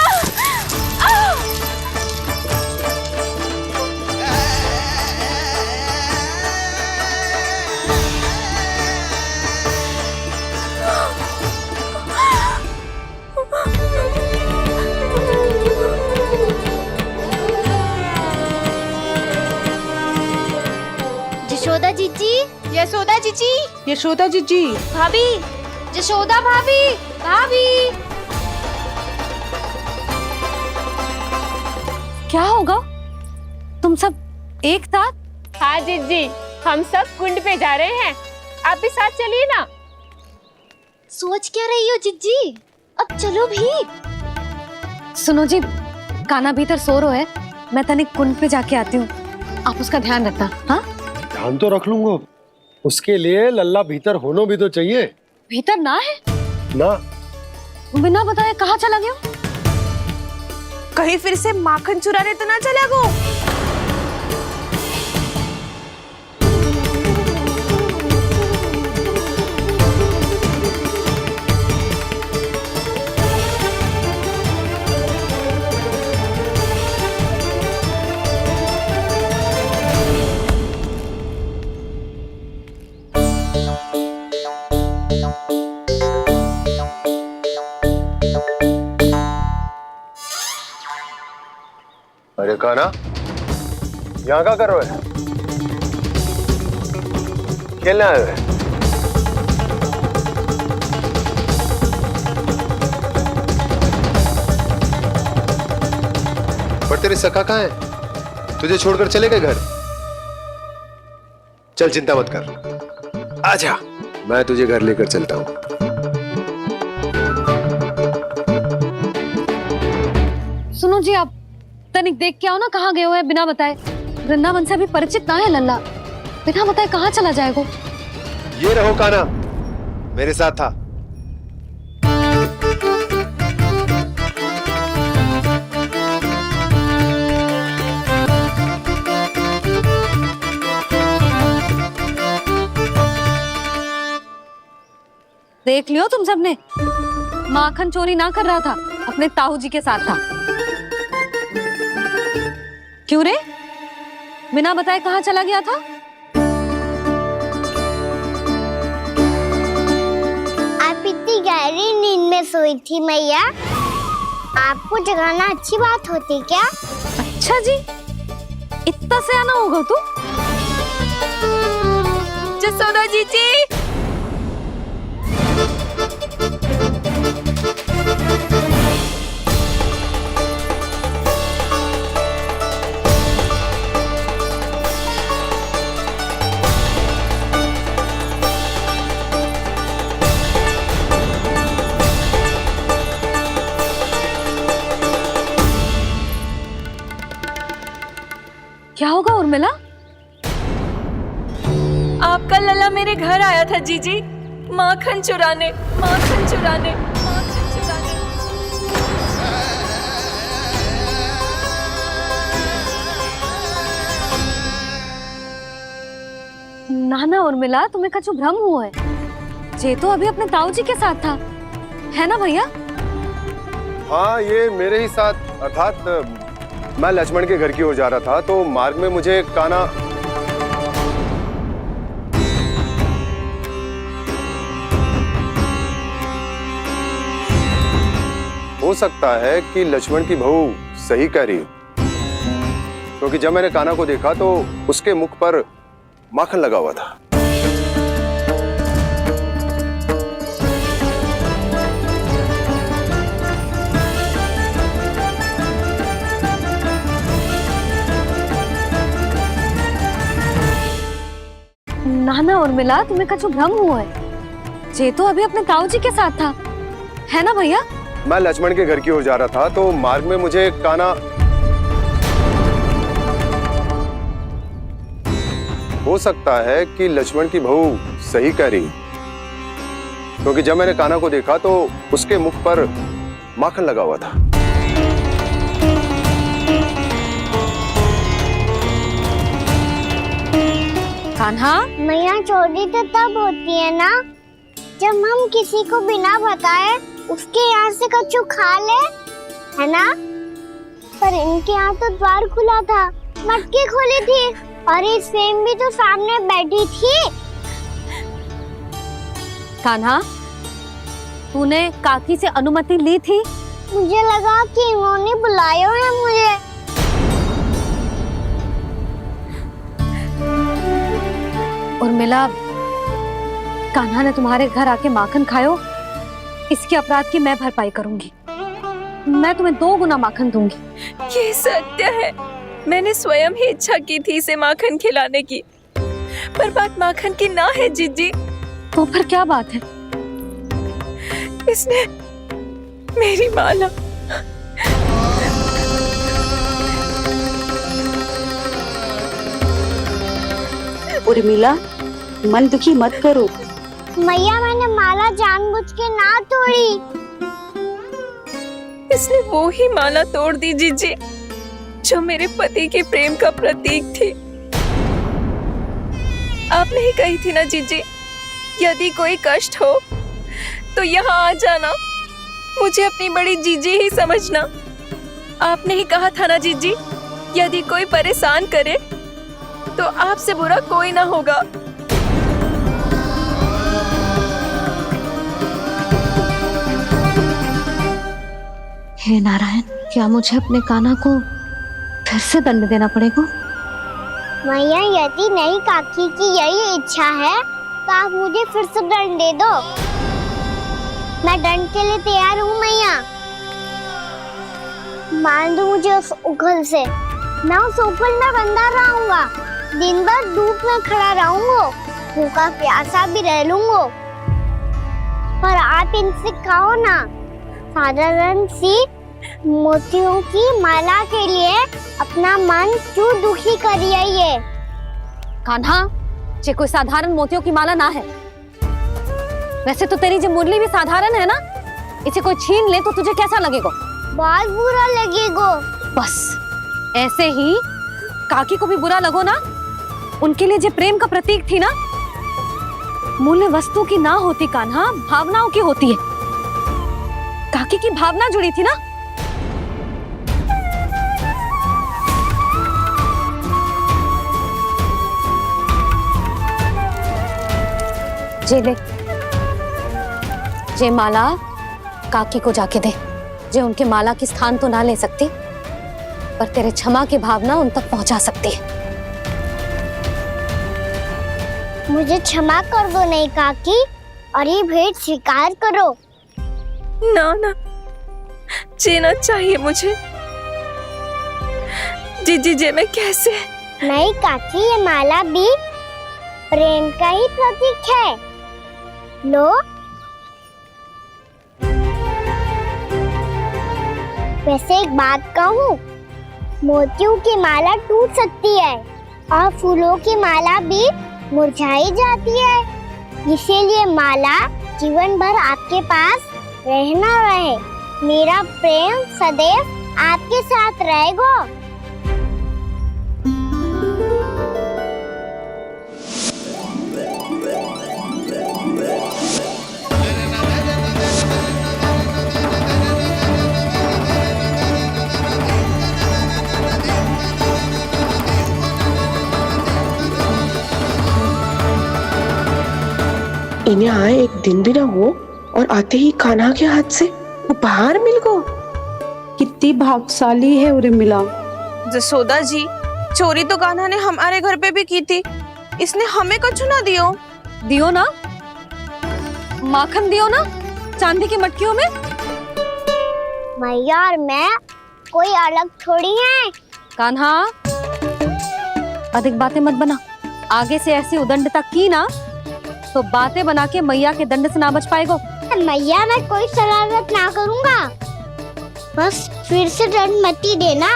यशोदा जीजी, यशोदा जीजी, यशोदा जीजी, भाभी, यशोदा भाभी, भाभी। क्या होगा? तुम सब एक साथ? हाँ जीजी, हम सब कुंड पे जा रहे हैं, आप भी साथ चलिए ना। सोच क्या रही हो जीजी? अब चलो भी। सुनो जी, कान्हा भीतर सो रो है, मैं तनिक कुंड पे जाके आती हूँ, आप उसका ध्यान रखना। हाँ, ध्यान तो रख लूंगा, उसके लिए लल्ला भीतर होना भी तो चाहिए। भीतर ना है? ना। बिना बताए कहाँ चला गया? कहीं फिर से माखन चुराने तो ना चला गो। अरे कान्हा, यहाँ क्या कर रहे हो? खेलने आए हुए? पर तेरे सखा कहाँ है? तुझे छोड़कर चले गए घर? चल चिंता मत कर, आजा, मैं तुझे घर लेकर चलता हूँ। सुनो जी, आप तनिक देख के आओ ना कहाँ गए हुए हैं बिना बताए। वृंदावन से अभी परिचित ना है लल्ला, बिना बताए कहाँ चला जाएगा? ये रहो कान्हा, मेरे साथ था। देख लियो तुम सबने, माखन चोरी ना कर रहा था, अपने ताऊ जी के साथ था। क्यों रे, बिना बताए कहाँ चला गया था? में सोई थी मैया। आपको जगाना अच्छी बात होती क्या? अच्छा जी, इतना सयाना होगा तू? जसोदा जीजी, क्या होगा उर्मिला? आपका लला मेरे घर आया था जीजी, माखन चुराने, माखन चुराने, माखन चुराने। ना ना उर्मिला, तुम्हें कछु भ्रम हुआ है। जे तो अभी अपने ताऊ जी के साथ था, है ना भैया? हाँ, ये मेरे ही साथ, अर्थात मैं लक्ष्मण के घर की ओर जा रहा था तो मार्ग में मुझे कान्हा हो सकता है कि लक्ष्मण की बहू सही कह रही हो, क्योंकि जब मैंने कान्हा को देखा तो उसके मुख पर माखन लगा हुआ था। ना ना उर्मिला, तुम्हें कछु भ्रम हुआ है। जे तो अभी अपने ताऊ जी के साथ था, है ना भैया? मैं लक्ष्मण के घर की ओर जा रहा था तो मार्ग में मुझे कान्हा हो सकता है कि लक्ष्मण की बहू सही कह रही, क्योंकि जब मैंने कान्हा को देखा तो उसके मुख पर माखन लगा हुआ था। कान्हा, मैया चोरी तो तब होती है ना जब हम किसी को बिना बताए उसके यहाँ से कछु खा ले, है ना? पर इनके यहाँ तो द्वार खुला था, मटकी खुली थी और इस फेम भी तो सामने बैठी थी। कान्हा, तूने काकी से अनुमति ली थी? मुझे लगा कि इन्होंने बुलाया है मुझे। उर्मिला, कान्हा ने तुम्हारे घर आके माखन खायो, इसके अपराध की मैं भरपाई करूंगी। मैं तुम्हें 2 गुना माखन दूंगी। ये सत्य है, मैंने स्वयं ही इच्छा की थी इसे माखन खिलाने की, पर बात माखन की ना है जीजी। तो फिर क्या बात है? इसने मेरी माला उर्मिला, मन दुखी मत करो। मैया, मैंने माला जानबूझ के ना तोड़ी। इसने वो ही माला तोड़ दी जीजी जो मेरे पति के प्रेम का प्रतीक थी। आपने ही कही थी ना जीजी, यदि कोई कष्ट हो तो यहाँ आ जाना, मुझे अपनी बड़ी जीजी ही समझना। आपने ही कहा था ना जीजी, यदि कोई परेशान करे तो आपसे बुरा कोई ना होगा। हे नारायण, क्या मुझे अपने कान्हा को फिर से दंड देना पड़ेगा? मैया, यदि नहीं काकी की यही इच्छा है तो आप मुझे फिर से दंड दे दो। मैं दंड के लिए तैयार हूँ मैया। मान दो मुझे उस उखल से, मैं उस उखल में बंधा रहूंगा, दिन भर धूप में खड़ा रहूंगा, भूखा प्यासा भी रह लूंगा। पर आप इनसे कहो ना, साधारण सी मोतियों की माला के लिए अपना मन क्यों दुखी करिए? ये कान्हा, ये कोई साधारण मोतियों की माला ना है। वैसे तो तेरी जो मुरली भी साधारण है ना, इसे कोई छीन ले तो तुझे कैसा लगेगा? बहुत बुरा लगेगा। बस ऐसे ही काकी को भी बुरा लगो ना। उनके लिए जो प्रेम का प्रतीक थी ना, मूल्य वस्तु की ना होती कान्हा, भावनाओं की होती है। काकी की भावना जुड़ी थी ना। जे ले, जे माला काकी को जाके दे, जो उनके माला की स्थान तो ना ले सकती, पर तेरे क्षमा की भावना उन तक पहुंचा सकती है। मुझे क्षमा कर दो नहीं काकी, और ये भेंट स्वीकार करो। ना ना, जीना चाहिए मुझे। जीजी जे मैं कैसे? नहीं काकी, ये माला भी प्रेम का ही प्रतीक है। लो। वैसे एक बात कहूँ, मोतियों की माला टूट सकती है और फूलों की माला भी मुरझाई जाती है, इसीलिए माला जीवन भर आपके पास रहना रहे। मेरा प्रेम सदैव आपके साथ रहेगा। इन्हें आए एक दिन भी ना हो और आते ही कान्हा के हाथ से उपहार मिल गो। कितनी भाग्यशाली है उर्मिला। जसोदा जी, चोरी तो कान्हा ने हमारे घर पे भी की थी, इसने हमें कछु ना दियो। दियो ना, माखन दियो ना, चांदी की मटकियों में। मैया और मैं कोई अलग थोड़ी हैं। कान्हा, अधिक बातें मत बना। आगे से ऐसी उदंडता की ना तो बातें बना के मैया के दंड से ना बच पाएगो। मैया, मैं कोई शरारत ना करूंगा, बस फिर से दंड मत ही देना।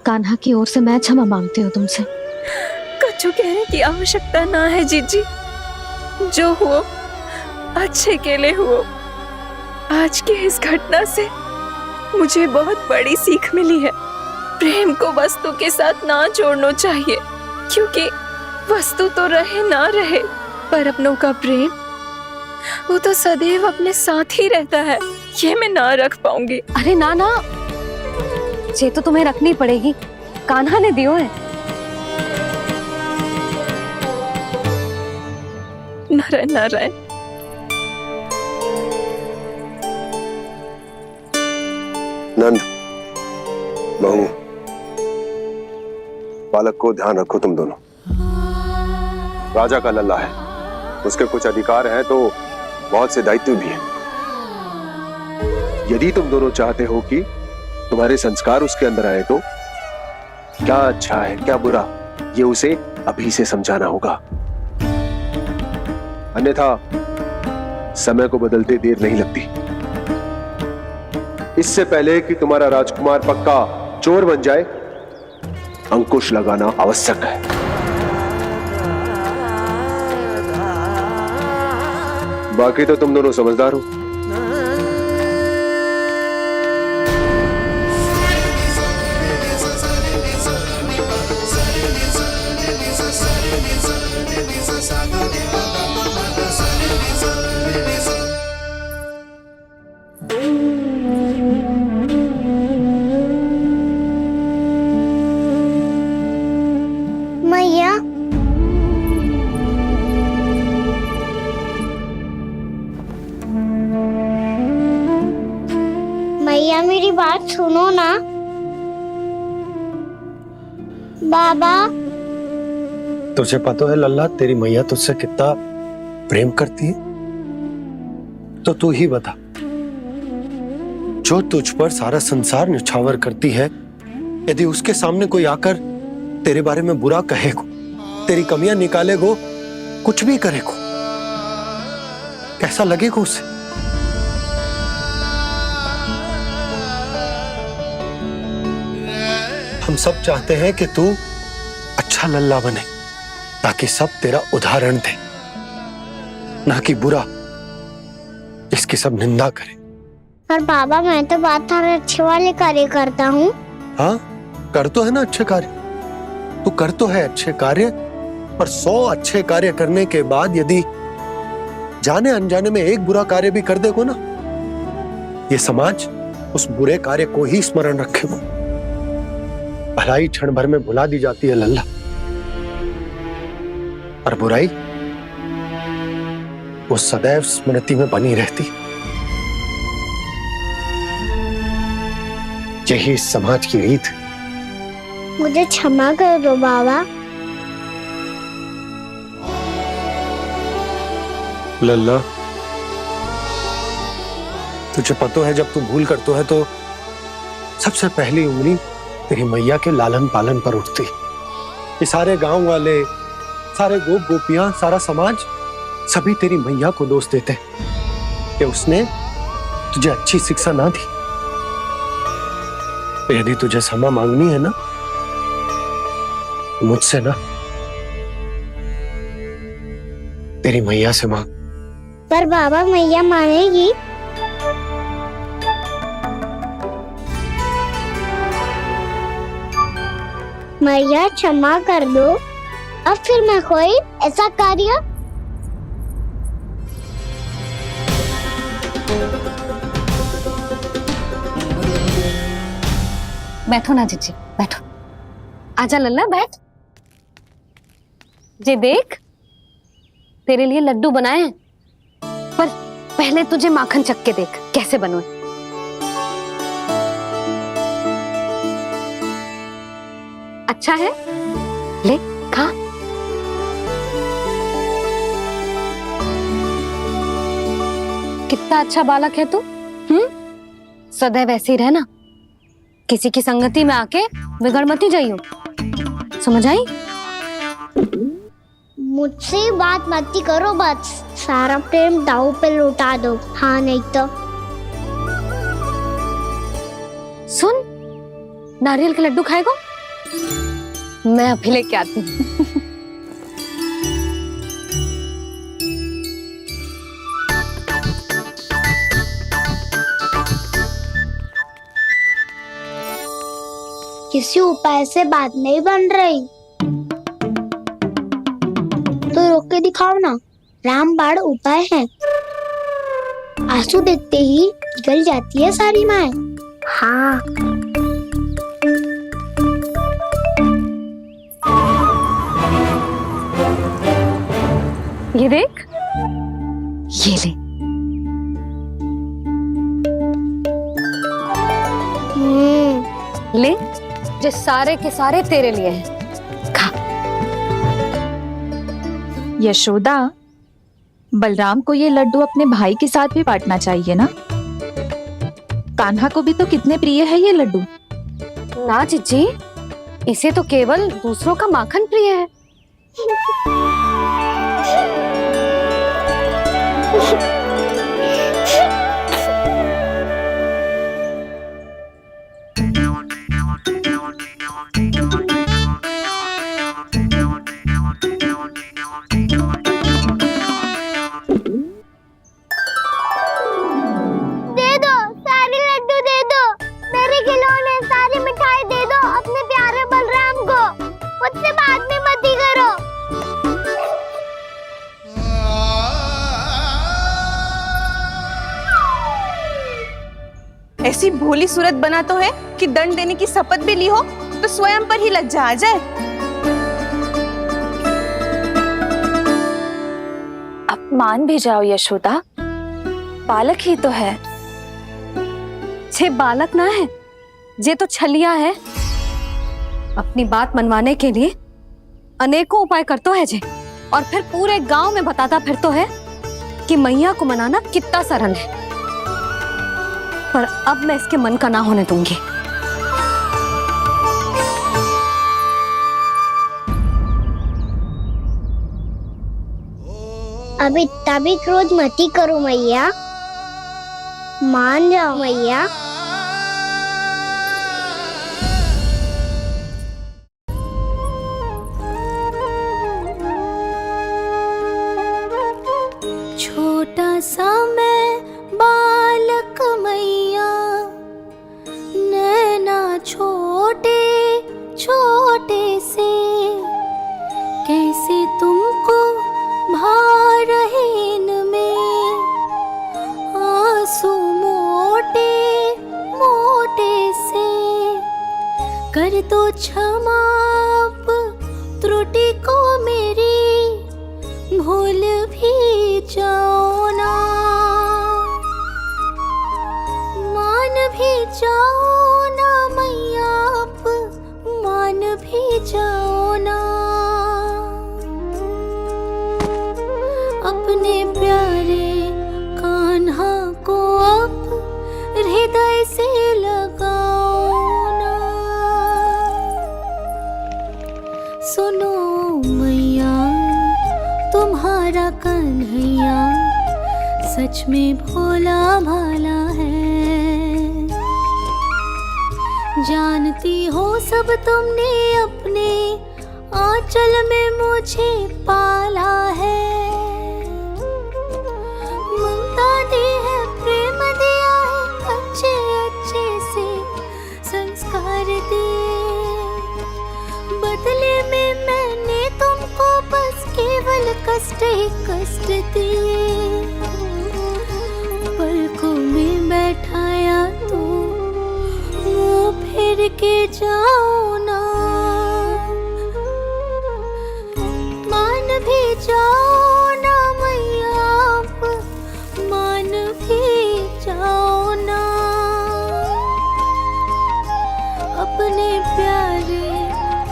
कान्हा की ओर से मैं क्षमा मांगती हूँ तुमसे। कछु कहने की आवश्यकता ना है जीजी, जो हुआ अच्छे के लिए हुआ। आज की इस घटना से मुझे बहुत बड़ी सीख मिली है। प्रेम को वस्तु के साथ ना जोड़ना चाहिए, क्योंकि वस्तु तो रहे ना रहे, पर अपनों का प्रेम वो तो सदैव अपने साथ ही रहता है। ये मैं ना रख पाऊंगी। अरे ना ना, ये तो तुम्हें रखनी पड़ेगी, कान्हा ने दियो है। नारायण नारायण। नंद, बहू, बालक को ध्यान रखो तुम दोनों। राजा का लल्ला है, उसके कुछ अधिकार हैं तो बहुत से दायित्व भी हैं। यदि तुम दोनों चाहते हो कि तुम्हारे संस्कार उसके अंदर आए तो क्या अच्छा है क्या बुरा, ये उसे अभी से समझाना होगा, अन्यथा समय को बदलते देर नहीं लगती। इससे पहले कि तुम्हारा राजकुमार पक्का चोर बन जाए, अंकुश लगाना आवश्यक है। बाकी तो तुम दोनों समझदार हो। मैया, मैया मेरी बात सुनो ना। बाबा, तुझे पता है लल्ला, तेरी मैया तुझसे कितना प्रेम करती है, तो तू ही बता, जो तुझ पर सारा संसार निछावर करती है, यदि उसके सामने कोई आकर तेरे बारे में बुरा कहेगो, तेरी कमियां निकालेगो, कुछ भी करेगो, कैसा लगेगा उसे? हम सब चाहते हैं कि तू अच्छा लल्ला बने, ताकि सब तेरा उदाहरण दे, ना कि बुरा जिसकी सब निंदा करे। पर बाबा, मैं तो बात हर अच्छे वाले कार्य करता हूँ। हाँ, कर तो है ना अच्छे कार्य, तू कर तो है अच्छे कार्य, पर 100 अच्छे कार्य करने के बाद यदि जाने अनजाने में एक बुरा कार्य भी कर देगो ना, ये समाज उस बुरे कार्य को ही स्मरण रखेगो। भलाई क्षण भर में भुला दी जाती है लल्ला। और बुराई वो सदैव स्मृति में बनी रहती। यही इस समाज की रीत। मुझे क्षमा कर दो बाबा। लल्ला, तुझे पता है जब तू भूल करतो है तो सबसे पहली उंगली तेरी मैया के लालन पालन पर उठती। ये सारे गांव वाले, सारे गोप गोपियां, सारा समाज सभी तेरी मैया को दोष देते कि उसने तुझे अच्छी शिक्षा ना दी। तो यदि तुझे क्षमा मांगनी है ना, मुझसे ना, तेरी मैया से मांग। पर बाबा मैया मानेगी? मैया क्षमा कर दो। अब फिर मैं कोई ऐसा कार्य। बैठो ना जीजी, बैठो। आजा लल्ला, बैठ। जे देख, तेरे लिए लड्डू बनाए हैं, पर पहले तुझे माखन चख के देख कैसे बनो। अच्छा है, ले खा। कितना अच्छा बालक है तू। सदैव ऐसे ही रहना, किसी की संगति में आके बिगड़ मत जाइयो, समझ आई? मुझसे बात मत करो, बस सारा प्रेम दाव पे लौटा दो। हाँ नहीं तो सुन, नारियल के लड्डू खाएगा? मैं अभी लेके आती हूँ। किसी उपाय से बात नहीं बन रही तो रोक के दिखाओ ना। रामबाण उपाय है। आंसू देखते ही निकल जाती है सारी माए। हाँ, ये देख, ये ले। ले, जो सारे के सारे तेरे लिए हैं, खा। यशोदा, बलराम को ये लड्डू अपने भाई के साथ भी बांटना चाहिए ना। कान्हा को भी तो कितने प्रिय है ये लड्डू। ना जीजी, इसे तो केवल दूसरों का माखन प्रिय है। दे दो, सारे लड्डू दे दो, मेरे खिलौने, सारी मिठाई दे दो अपने प्यारे बलराम को। मुझसे बात में मत ही करो। ऐसी भोली सूरत बना तो है कि दंड देने की शपथ भी ली हो तो स्वयं पर ही लज्जा आ जाए। अब मान भी जाओ यशोदा, बालक ही तो है। छे बालक ना है, जे तो छलिया है। अपनी बात मनवाने के लिए अनेकों उपाय करतो है जे, और फिर पूरे गांव में बताता फिरतो है कि मैया को मनाना कितना सरल है। पर अब मैं इसके मन का ना होने दूंगी। अब इतना भी क्रोध मत ही करो मैया, मान जाओ मैया। छोटा सा मैं बालक मैया, नैना छोटे छोटे से, कैसे तुमको भा रहे इनमें आंसू मोटे मोटे से। कर दो क्षमा त्रुटि को मेरी, भूल भी जाओ ना, मान भी जाओ ना मैया, आप मान भी जाओ ना। अपने प्यारे कान्हा को अब हृदय से लगाओ ना। सुनो मैया, तुम्हारा कन्हैया सच में भोला भाला है। जानती हो सब तुमने अपने आंचल में मुझे पाला है। ममता दी है, प्रेम दिया है, अच्छे अच्छे से संस्कार दिए। बदले में मैंने तुमको बस केवल कष्ट ही कष्ट दिए। पलकों में बैठाया तो मुंह फेर के जाओ ना, मान भी जाओ ना मैया, आप मान भी जाओ ना। अपने प्यारे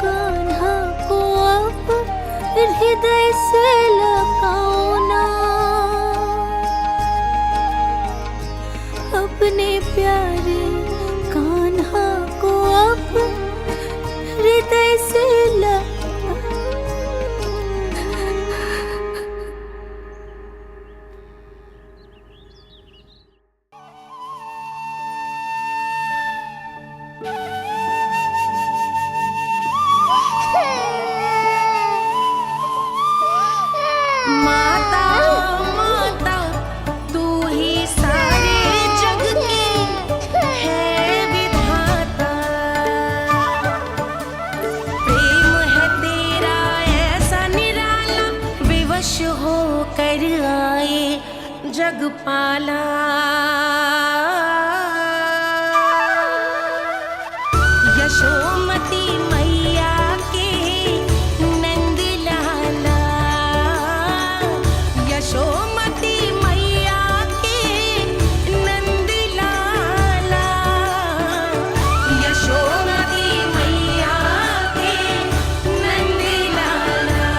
कान्हा को अब हृदय से लगाओ ना। अपने प्यारे कान्हा को अब हृदय से माता माता तू ही सारे जग की है विधाता। प्रेम है तेरा ऐसा निराला, विवश हो कर आए जग पाला। यशोमती मैया के नंद लाला, यशोमती मैया के नंद लाला, यशोमती मैया के नंद लाला,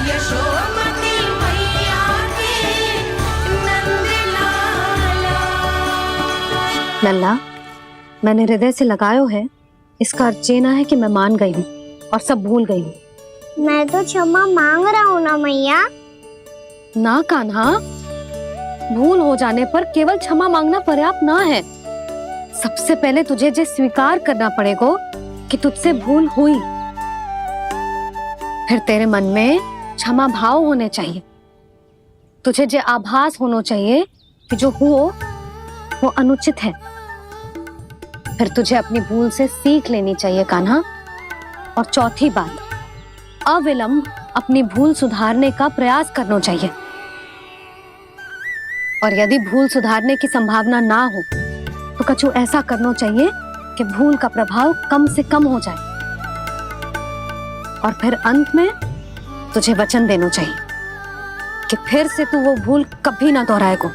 यशोमती मैया के नंद लाला। लल्ला, मैंने हृदय से लगायो है, इसका अर्थ ये ना है कि मैं मान गई हूँ और सब भूल गई हूँ। मैं तो क्षमा मांग रहा हूँ ना मैया। ना कान्हा, भूल हो जाने पर केवल क्षमा मांगना पर्याप्त ना है। सबसे पहले तुझे ये स्वीकार करना पड़ेगा कि तुझसे भूल हुई। फिर तेरे मन में क्षमा भाव होने चाहिए। तुझे ये आभास होना चाहिए कि जो हुआ वो अनुचित है। फिर तुझे अपनी भूल से सीख लेनी चाहिए कान्हा। और चौथी बात, अविलंब अपनी भूल सुधारने का प्रयास करना चाहिए। और यदि भूल सुधारने की संभावना ना हो तो कछु ऐसा करना चाहिए कि भूल का प्रभाव कम से कम हो जाए। और फिर अंत में तुझे वचन देना चाहिए कि फिर से तू वो भूल कभी ना दोहराएगा।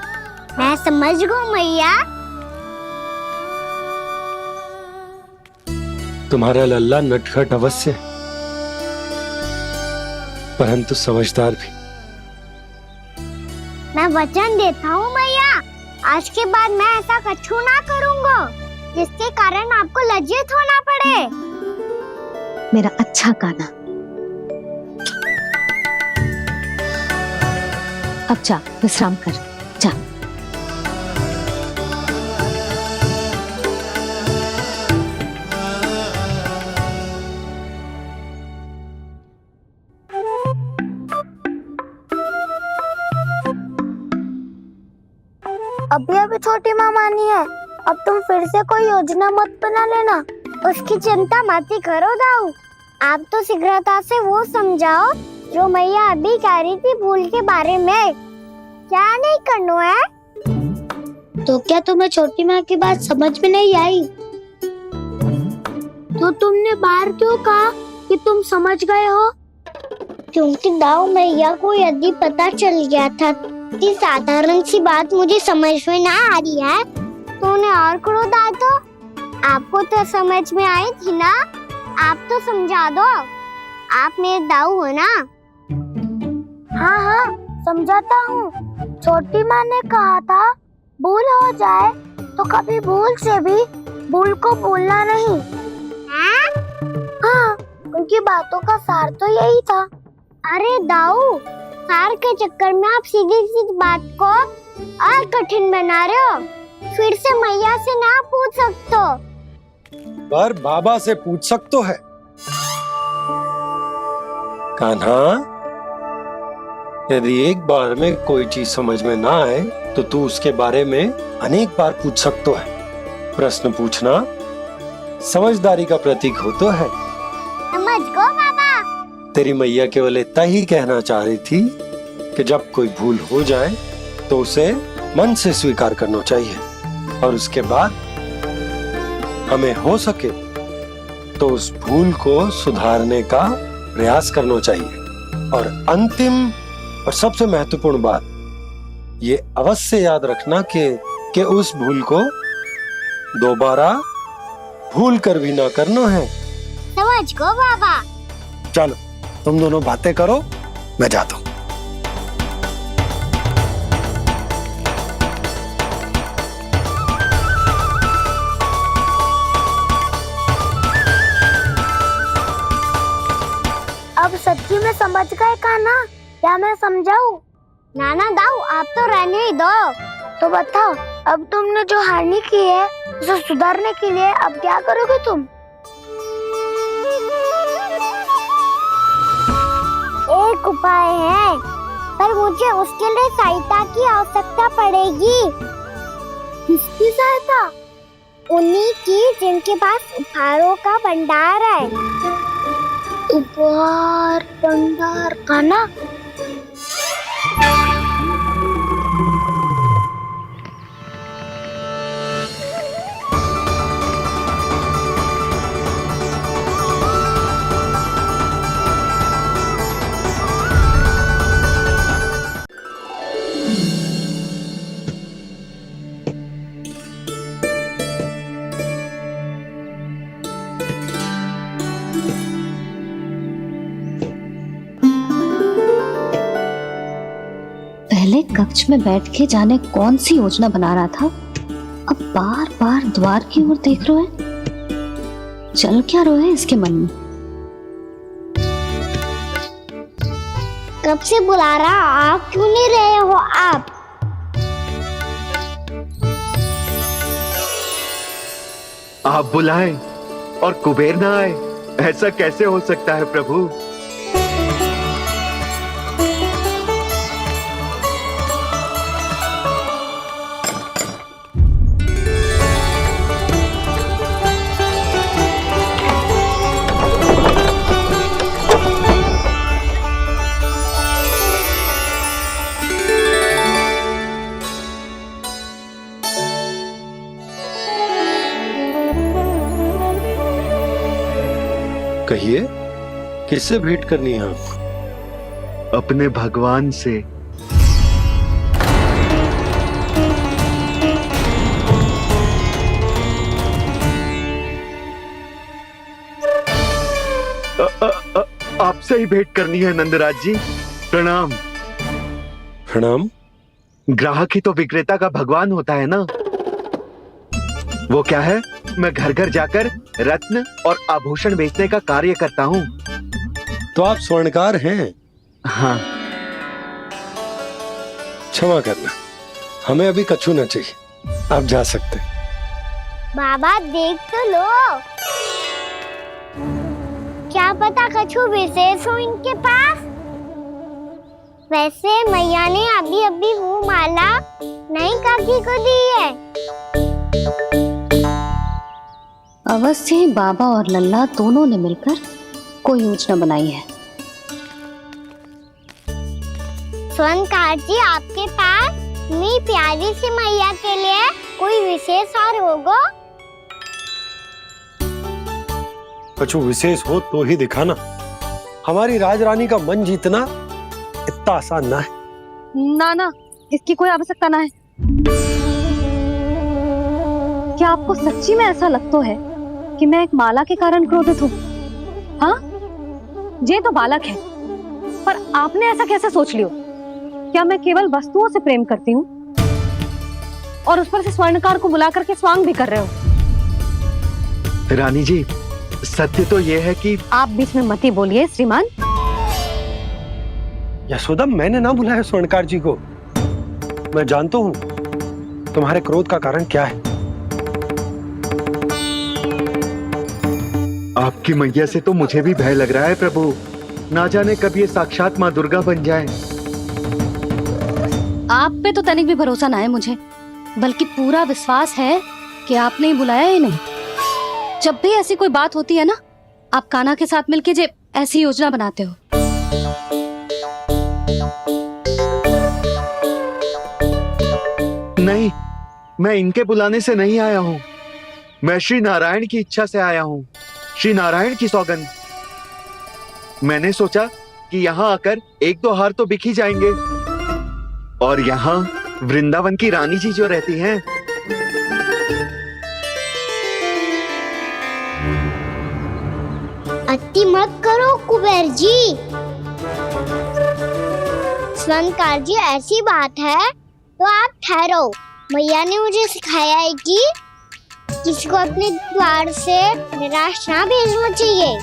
मैं समझ गई मैया। तुम्हारा लल्ला नटखट अवश्य, परंतु समझदार भी। मैं वचन देता हूँ मैया, आज के बाद मैं ऐसा कछु ना करूँगा जिसके कारण आपको लज्जित होना पड़े। मेरा अच्छा कान्हा, अब जा विश्राम कर, जा। अभी अभी छोटी माँ मानी है, अब तुम फिर से कोई योजना मत बना लेना। उसकी चिंता मत ही करो दाऊ। आप तो शीघ्रता से वो समझाओ जो मैया अभी कह रही थी भूल के बारे में। क्या नहीं करना है? तो क्या तुम्हें छोटी माँ की बात समझ में नहीं आई? तो तुमने बाहर क्यों कहा कि तुम समझ गए हो? क्योंकि दाऊ मैया को यदि पता चल गया था कि साधारण सी बात मुझे समझ में ना आ रही है तो उन्हें और क्रोध आया तो आपको तो समझ में आई थी ना, आप तो समझा दो, आप मेरे दाऊ हो ना। हाँ हाँ समझाता हूँ। छोटी माँ ने कहा था भूल हो जाए तो कभी भूल से भी भूल को भूलना नहीं। हाँ उनकी बातों का सार तो यही था। अरे दाऊ, सार के चक्कर में आप सीधी सीधी बात को और कठिन बना रहे हो। फिर से मैया से ना पूछ सकते हो, पर बाबा से पूछ सकते है। कान्हा, यदि एक बार में कोई चीज समझ में ना आए तो तू उसके बारे में अनेक बार पूछ सकते है। प्रश्न पूछना समझदारी का प्रतीक होता है। समझ गो बाबा। तेरी मैया केवल इतना ही कहना चाह रही थी कि जब कोई भूल हो जाए तो उसे मन से स्वीकार करना चाहिए और उसके बाद हमें हो सके तो उस भूल को सुधारने का प्रयास करना चाहिए। और अंतिम और सबसे महत्वपूर्ण बात ये अवश्य याद रखना कि उस भूल को दोबारा भूल कर भी ना करना है। समझ गो बाबा। चलो तुम दोनों बातें करो, मैं जाता हूँ। अब सच्ची में समझ गए कान्हा, क्या मैं समझाऊं? नाना दाऊ, आप तो रहने ही दो। तो बताओ, अब तुमने जो हानि की है उसे सुधारने के लिए अब क्या करोगे तुम? एक उपाय है, पर मुझे उसके लिए सहायता की आवश्यकता पड़ेगी। किसकी सहायता? उन्हीं की जिनके पास उपहारों का भंडार है। उपहार भंडार का ना? पहले कक्ष में बैठ के जाने कौन सी योजना बना रहा था, अब बार बार द्वार की ओर देख रहे हैं। चल क्या रहे हैं इसके मन में? कब से बुला रहा, आप क्यों नहीं रहे हो? आप बुलाएं और कुबेर ना आए, ऐसा कैसे हो सकता है प्रभु? कहिए, किससे भेंट करनी है आपको? अपने भगवान से। आपसे ही भेंट करनी है नंदराज जी। प्रणाम। प्रणाम। ग्राहक ही तो विक्रेता का भगवान होता है ना। वो क्या है, मैं घर घर जाकर रत्न और आभूषण बेचने का कार्य करता हूँ। तो आप स्वर्णकार हैं? हाँ। क्षमा करना, हमें अभी कछु न चाहिए, आप जा सकते हैं। बाबा देख तो लो, क्या पता कछु विशेष हो इनके पास। वैसे मैया ने अभी अभी वो माला नई काकी को दी है। अवश्य ही बाबा और लल्ला दोनों ने मिलकर कोई योजना बनाई है। स्वर्णकार जी, आपके पास मेरी प्यारी सी मैया के लिए कोई विशेष और होगा? कछु विशेष हो तो ही दिखाना। हमारी राजरानी का मन जीतना इतना आसान ना है। ना ना, इसकी कोई आवश्यकता ना है। क्या आपको सच्ची में ऐसा लगता है कि मैं एक माला के कारण क्रोधित हूँ? हाँ, ये तो बालक है, पर आपने ऐसा कैसे सोच लियो? क्या मैं केवल वस्तुओं से प्रेम करती हूँ और उस पर से स्वर्णकार को बुला करके स्वांग भी कर रहे हो? रानी जी, सत्य तो ये है कि आप बीच में मत ही बोलिए श्रीमान। यशोदा, मैंने ना बुलाया स्वर्णकार जी को। मैं जानता हूँ तुम्हारे क्रोध का कारण क्या है। आपकी मैया से तो मुझे भी भय लग रहा है प्रभु। ना जाने कब ये साक्षात माँ दुर्गा बन जाए। आप पे तो तनिक भी भरोसा ना है मुझे, बल्कि पूरा विश्वास है कि आपने ही बुलाया ही नहीं। जब भी ऐसी कोई बात होती है ना, आप कान्हा के साथ मिलके जे ऐसी योजना बनाते हो। नहीं, मैं इनके बुलाने से नहीं आया हूँ। मैं श्री नारायण की इच्छा से आया हूँ, श्री नारायण की सौगंध। मैंने सोचा कि यहाँ आकर एक दो हार तो बिक ही जाएंगे, और यहाँ वृंदावन की रानी जी जो रहती हैं। अति मत करो कुबेर जी। स्वर्णकार जी, ऐसी बात है तो आप ठहरो। मैया ने मुझे सिखाया है कि किसी को अपने द्वार से निराश ना भेजना चाहिए।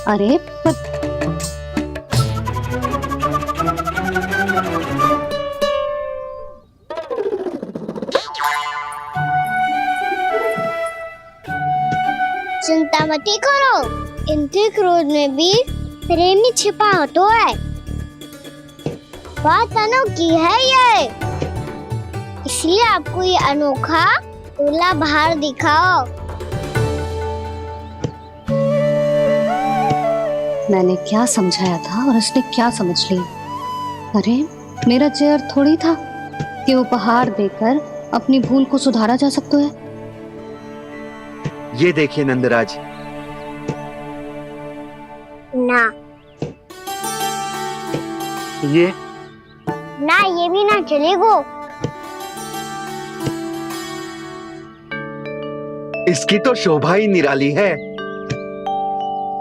अरे चिंता मत करो, इनके क्रोध में भी प्रेम ही छिपा तो है। बात अनोखी है ये, इसलिए आपको ये अनोखा दूल्हा बाहर दिखाओ। मैंने क्या समझाया था और उसने क्या समझ लिया? अरे मेरा चेयर थोड़ी था कि उपहार देकर अपनी भूल को सुधारा जा सकता है। ये देखिए नंदराज। ना ये भी ना चलेगो। इसकी तो शोभा ही निराली है।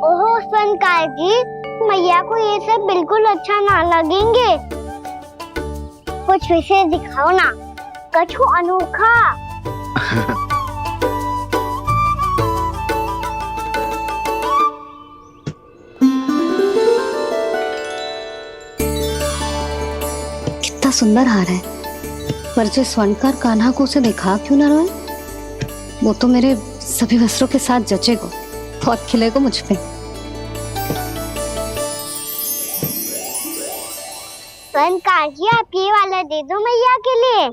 ओहो स्वर्णकार जी, मैया को ये सब बिल्कुल अच्छा ना लगेंगे। कुछ विशेष दिखाओ ना, कछु अनोखा। कितना सुंदर हार है, पर जो स्वर्णकार कान्हा को उसे दिखा क्यों ना रोए? वो तो मेरे सभी वस्त्रों के साथ जचेगा, बहुत खिलेगा मुझ पे। स्वर्णकार जी, आप ये वाला दे दो मैया के लिए।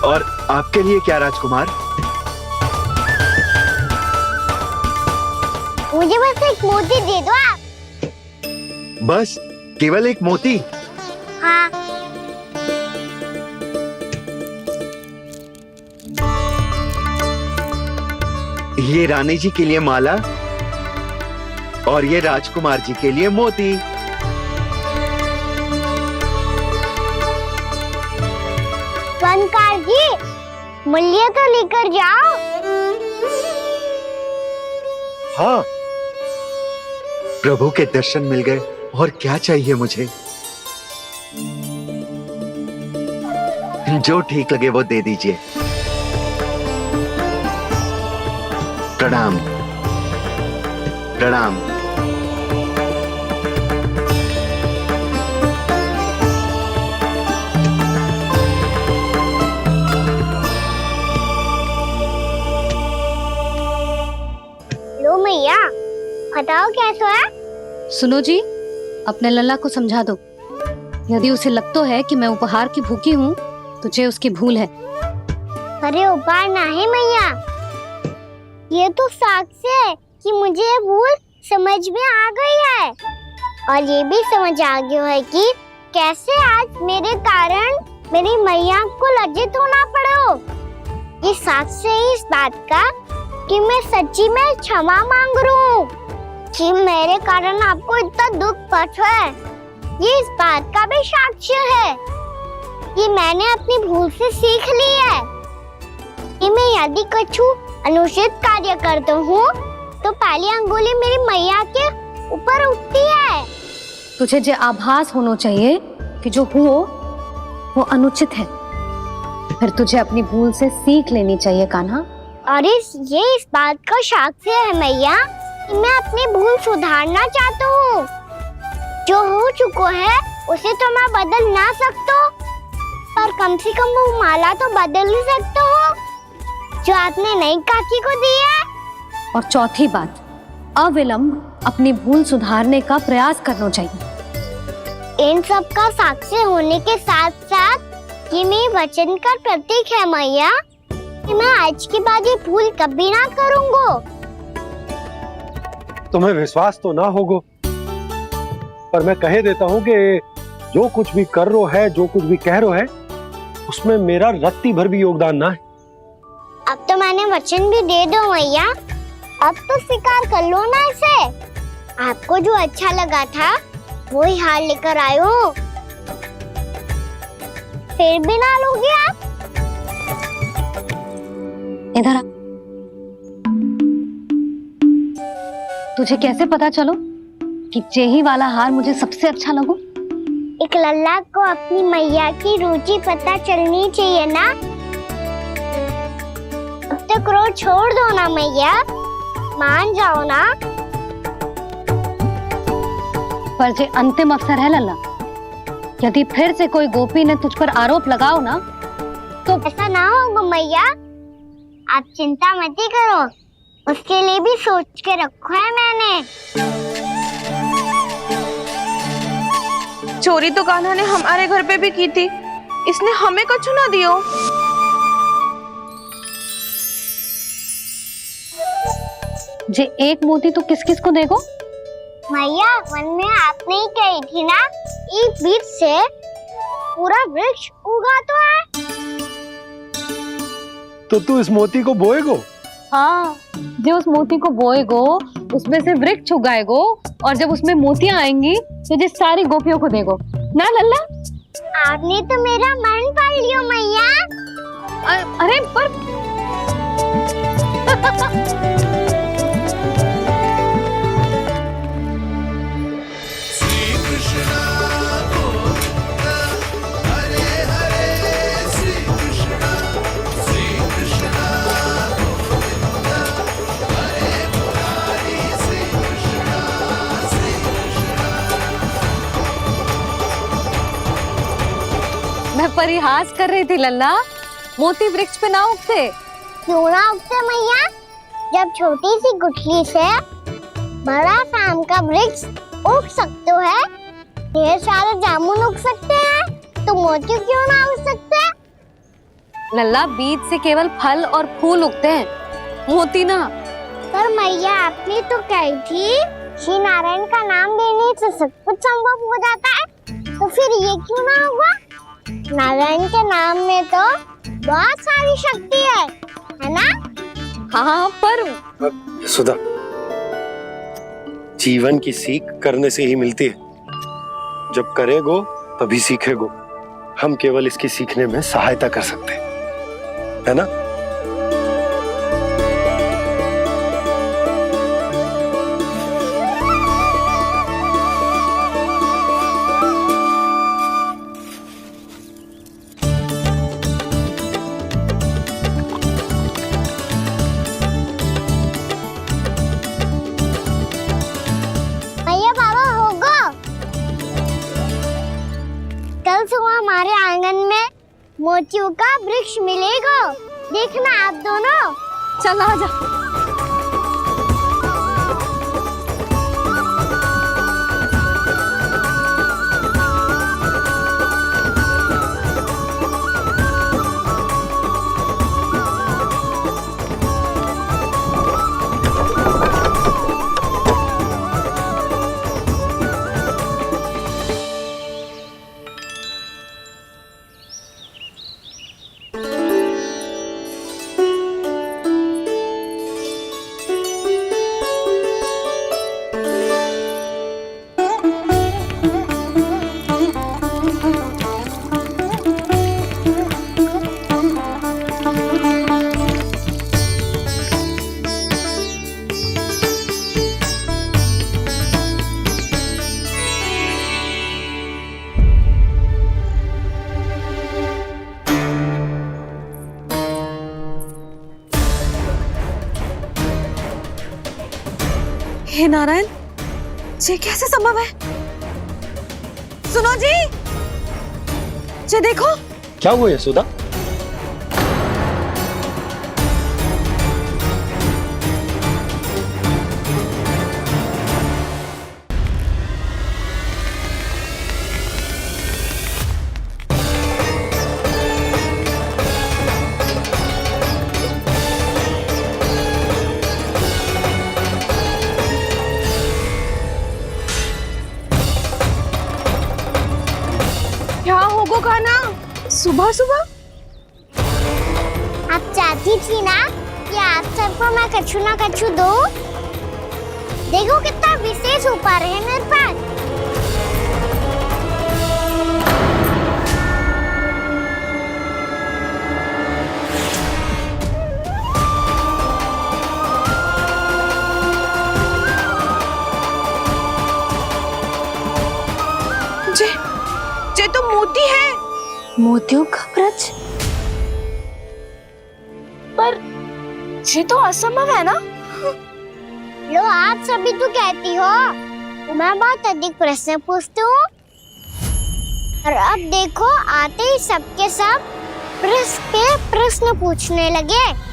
और आपके लिए क्या राजकुमार? मुझे बस एक मोती दे दो आप। बस केवल एक मोती? हाँ। ये रानी जी के लिए माला और ये राजकुमार जी के लिए मोती। स्वर्णकार जी, मूल्य तो लेकर जाओ। हाँ, प्रभु के दर्शन मिल गए, और क्या चाहिए मुझे? जो ठीक लगे वो दे दीजिए। प्रणाम प्रणाम। लो मैया, बताओ कैसा है? सुनो जी, अपने लल्ला को समझा दो। यदि उसे लगता है कि मैं उपहार की भूखी हूँ, तो ये उसकी भूल है। अरे उपहार ना है मैया, ये तो साक्ष्य है कि मुझे ये भूल समझ में आ गई है और ये भी समझ आ गया है कि कैसे आज मेरे कारण मेरी मैया को लज्जित होना पड़ो। ये साक्ष्य है इस बात का कि मैं सच्ची में क्षमा मांग रहा हूँ कि मेरे कारण आपको इतना दुख पहुंचा है। ये इस बात का भी साक्ष्य है कि मैंने अपनी भूल से सीख ली है कि मैं यदि कुछ अनुचित कार्य करता हूँ तो पहली अंगुली मेरी मैया के ऊपर उठती है। तुझे जो आभास होना चाहिए कि जो हुआ वो अनुचित है, फिर तुझे अपनी भूल से सीख लेनी चाहिए कान्हा। और ये इस बात का साक्ष्य है मैया कि मैं अपनी भूल सुधारना चाहता हूँ। जो हो चुका है उसे तो मैं बदल ना सकता, पर कम से कम वो माला तो बदल ही सकता हूँ जो आपने नई काकी को दी है। और चौथी बात, अविलंब अपनी भूल सुधारने का प्रयास करना चाहिए। इन सब का साक्षी होने के साथ साथ ये मेरे वचन का प्रतीक है मैया कि मैं आज के बाद ये भूल कभी ना करूँगा। तुम्हें विश्वास तो ना होगा, पर मैं कह देता हूँ कि जो कुछ भी कर रो है, जो कुछ भी कह रो है, उसमें मेरा रत्ती भर भी योगदान ना है। अब तो मैंने वचन भी दे दो मैया, अब तो स्वीकार कर लो ना इसे। आपको जो अच्छा लगा था वो ही हार लेकर आयो, फिर भी ना लोगे आप। इधर आ। तुझे कैसे पता चलो कि जेही वाला हार मुझे सबसे अच्छा लगो? एक लल्ला को अपनी मैया की रुचि पता चलनी चाहिए ना। अब तो क्रोध छोड़ दो ना मैया, मान जाओ ना। पर जे अंतिम अवसर है लल्ला, यदि फिर से कोई गोपी ने तुझ पर आरोप लगाओ ना तो ऐसा ना होगा मैया, आप चिंता मत करो, उसके लिए भी सोच के रखा है मैंने। चोरी तो कान्हा ने हमारे घर पे भी की थी, इसने हमें कुछ ना दियो। जे एक मोती तो किस किस को देगो? मैया मन में आपने ही कही थी ना, एक बीज से पूरा वृक्ष उगा तो है। तो तू इस मोती को बोएगो? हाँ, जो उस मोती को बोएगो उसमें से वृक्ष उगाएगो, और जब उसमें मोतियां आएंगी तो जिस सारी गोपियों को देगो ना लल्ला। आपने तो मेरा मन पढ़ लियो मैया। अरे पर मैं परिहास कर रही थी लल्ला, मोती वृक्ष पे ना उगते। क्यों ना उगते मैया? जब छोटी सी गुठली से बड़ा आम का वृक्ष उग सकते है, ढेर सारे जामुन उग सकते हैं, तो मोती क्यों ना उग सकते? लल्ला, बीज से केवल फल और फूल उगते हैं, मोती ना। पर मैया आपने तो कही थी श्री नारायण का नाम लेने से सब कुछ संभव हो जाता है, तो फिर ये क्यों ना होगा? नारायण के नाम में तो बहुत सारी शक्ति है ना? हाँ, पर सुधा, जीवन की सीख करने से ही मिलती है। जब करेगो तभी सीखेगो। हम केवल इसकी सीखने में सहायता कर सकते हैं, है ना? कल सुबह हमारे आंगन में मोतियों का वृक्ष मिलेगा, देखना आप दोनों। चल आजा। हे नारायण, ये कैसे संभव है? सुनो जी, ये देखो। क्या हुआ यशोदा? क्या होगा खाना सुबह सुबह? आप चाहती थी ना कि आप सबको मैं कछु ना कछु दूं? देखो कितना विशेष उपहार है मेरे पास। ये तो मोती है। मोतियों का ब्रज? पर ये तो असंभव है ना? लो, आप सभी तो कहती हो मैं बहुत अधिक प्रश्न पूछती हूँ, और अब देखो आते ही सबके सब प्रश्न पे प्रश्न पूछने लगे।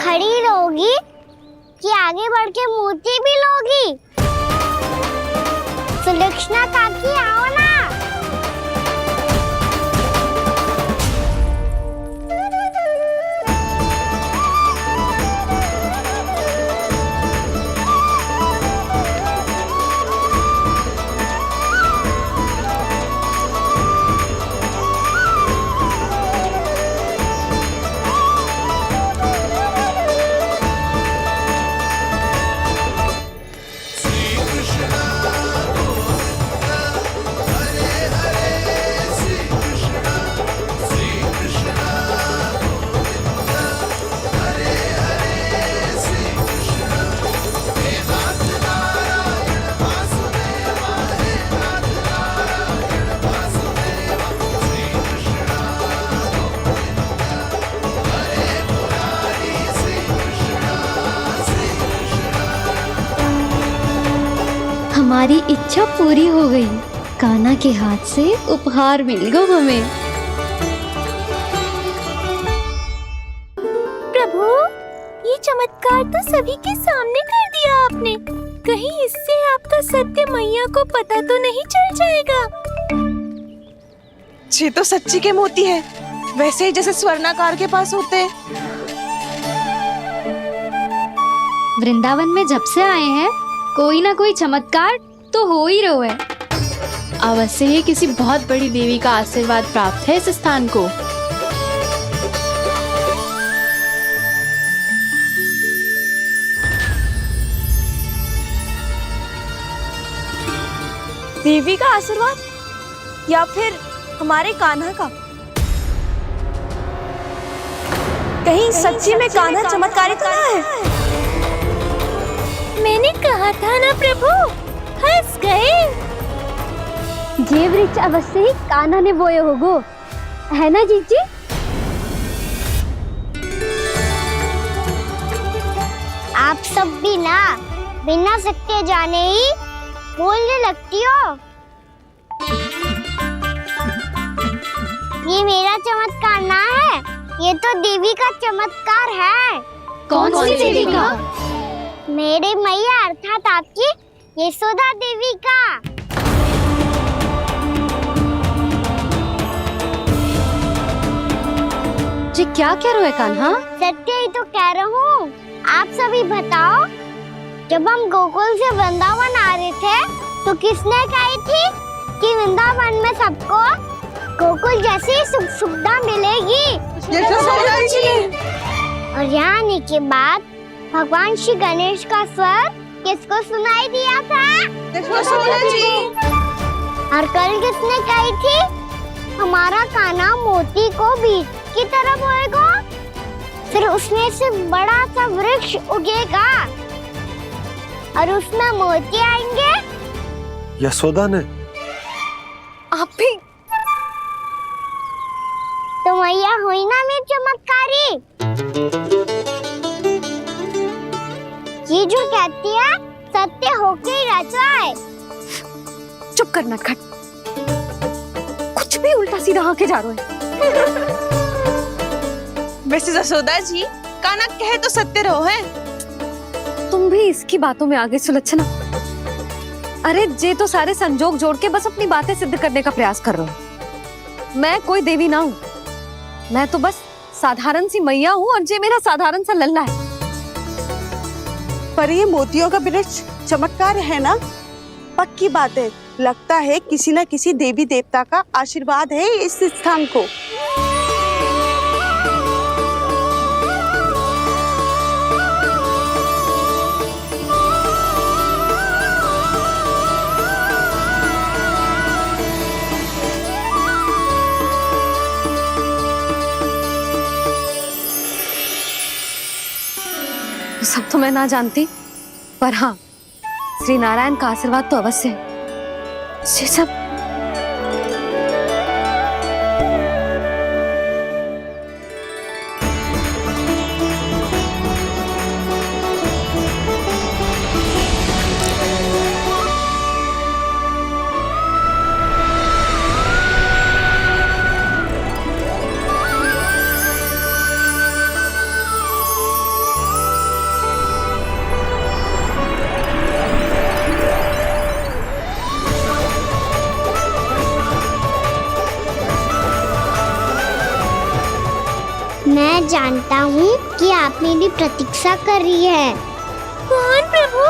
खड़ी रहोगी कि आगे बढ़ के मूर्ति भी लोगी? सुलक्षणा काकी आओ ना। हमारी इच्छा पूरी हो गई। कान्हा के हाथ से उपहार मिल गया हमें। प्रभु, ये चमत्कार तो सभी के सामने कर दिया आपने। कहीं इससे आपका सत्य मैया को पता तो नहीं चल जाएगा? ये तो सच्ची के मोती है, वैसे ही जैसे स्वर्णाकार के पास होते हैं। वृंदावन में जब से आए हैं कोई ना कोई चमत्कार तो हो ही रहा है। अवश्य ही किसी बहुत बड़ी देवी का आशीर्वाद प्राप्त है इस स्थान को। देवी का आशीर्वाद या फिर हमारे कान्हा का? कहीं सच्ची में कान्हा चमत्कारी तो ना है? मैंने कहा था ना प्रभु, हंस गए। ये वृक्ष अवश्य ही कान्हा ने बोए होगो, है ना जीजी? आप सब भी ना बिना सत्य जाने ही बोलने लगती हो। ये मेरा चमत्कार ना है, ये तो देवी का चमत्कार है। कौन सी देवी का? मेरे मैया अर्थात आपकी यशोदा देवी का। जी क्या कह रहे हो कान्हा? सत्य ही तो कह रहा हूँ। आप सभी बताओ, जब हम गोकुल से वृंदावन आ रहे थे तो किसने कही थी कि वृंदावन में सबको गोकुल जैसी सुख सुविधा मिलेगी? यशोदा जी। और यहाँ आने के बाद भगवान श्री गणेश का स्वर किसको सुनाई दिया था? यशोदा जी। और कल किसने कही थी हमारा कान्हा मोती को बीज की तरह बोएगा? फिर उसमें से बड़ा सा वृक्ष उगेगा और उसमें मोती आएंगे। यशोदा ने? आप भी? तो मैया हुई ना मेरी चमत्कारी। ये जो कहती है सत्य होके ही रहता है। चुप कर नटखट, कुछ भी उल्टा सीधा आके जा रहे हैं। वैसे जसोदा जी, कान्हा कहे तो सत्य रहो है। तुम भी इसकी बातों में आगे सुलझना। अरे जे तो सारे संजोग जोड़ के बस अपनी बातें सिद्ध करने का प्रयास कर रहे हो। मैं कोई देवी ना हूँ, मैं तो बस साधारण सी मैया हूँ और जे मेरा साधारण सा लल्ला है। पर ये मोतियों का वृक्ष चमत्कार है ना? पक्की बात है, लगता है किसी न किसी देवी देवता का आशीर्वाद है इस स्थान को। सब तो मैं ना जानती, पर हाँ, श्री नारायण का आशीर्वाद तो अवश्य है। ये सब मैं जानता हूँ कि आप मेरी प्रतीक्षा कर रही है। कौन प्रभु?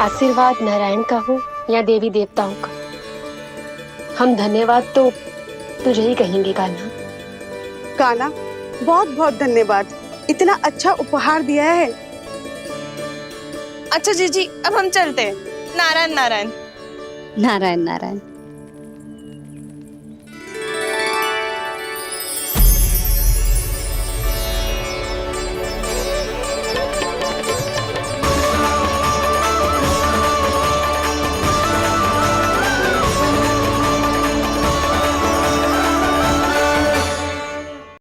आशीर्वाद नारायण का हो या देवी देवताओं का, हम धन्यवाद तो तुझे ही कहेंगे कान्हा। कान्हा, बहुत बहुत धन्यवाद, इतना अच्छा उपहार दिया है। अच्छा जीजी, अब हम चलते हैं। नारायण नारायण। नारायण नारायण।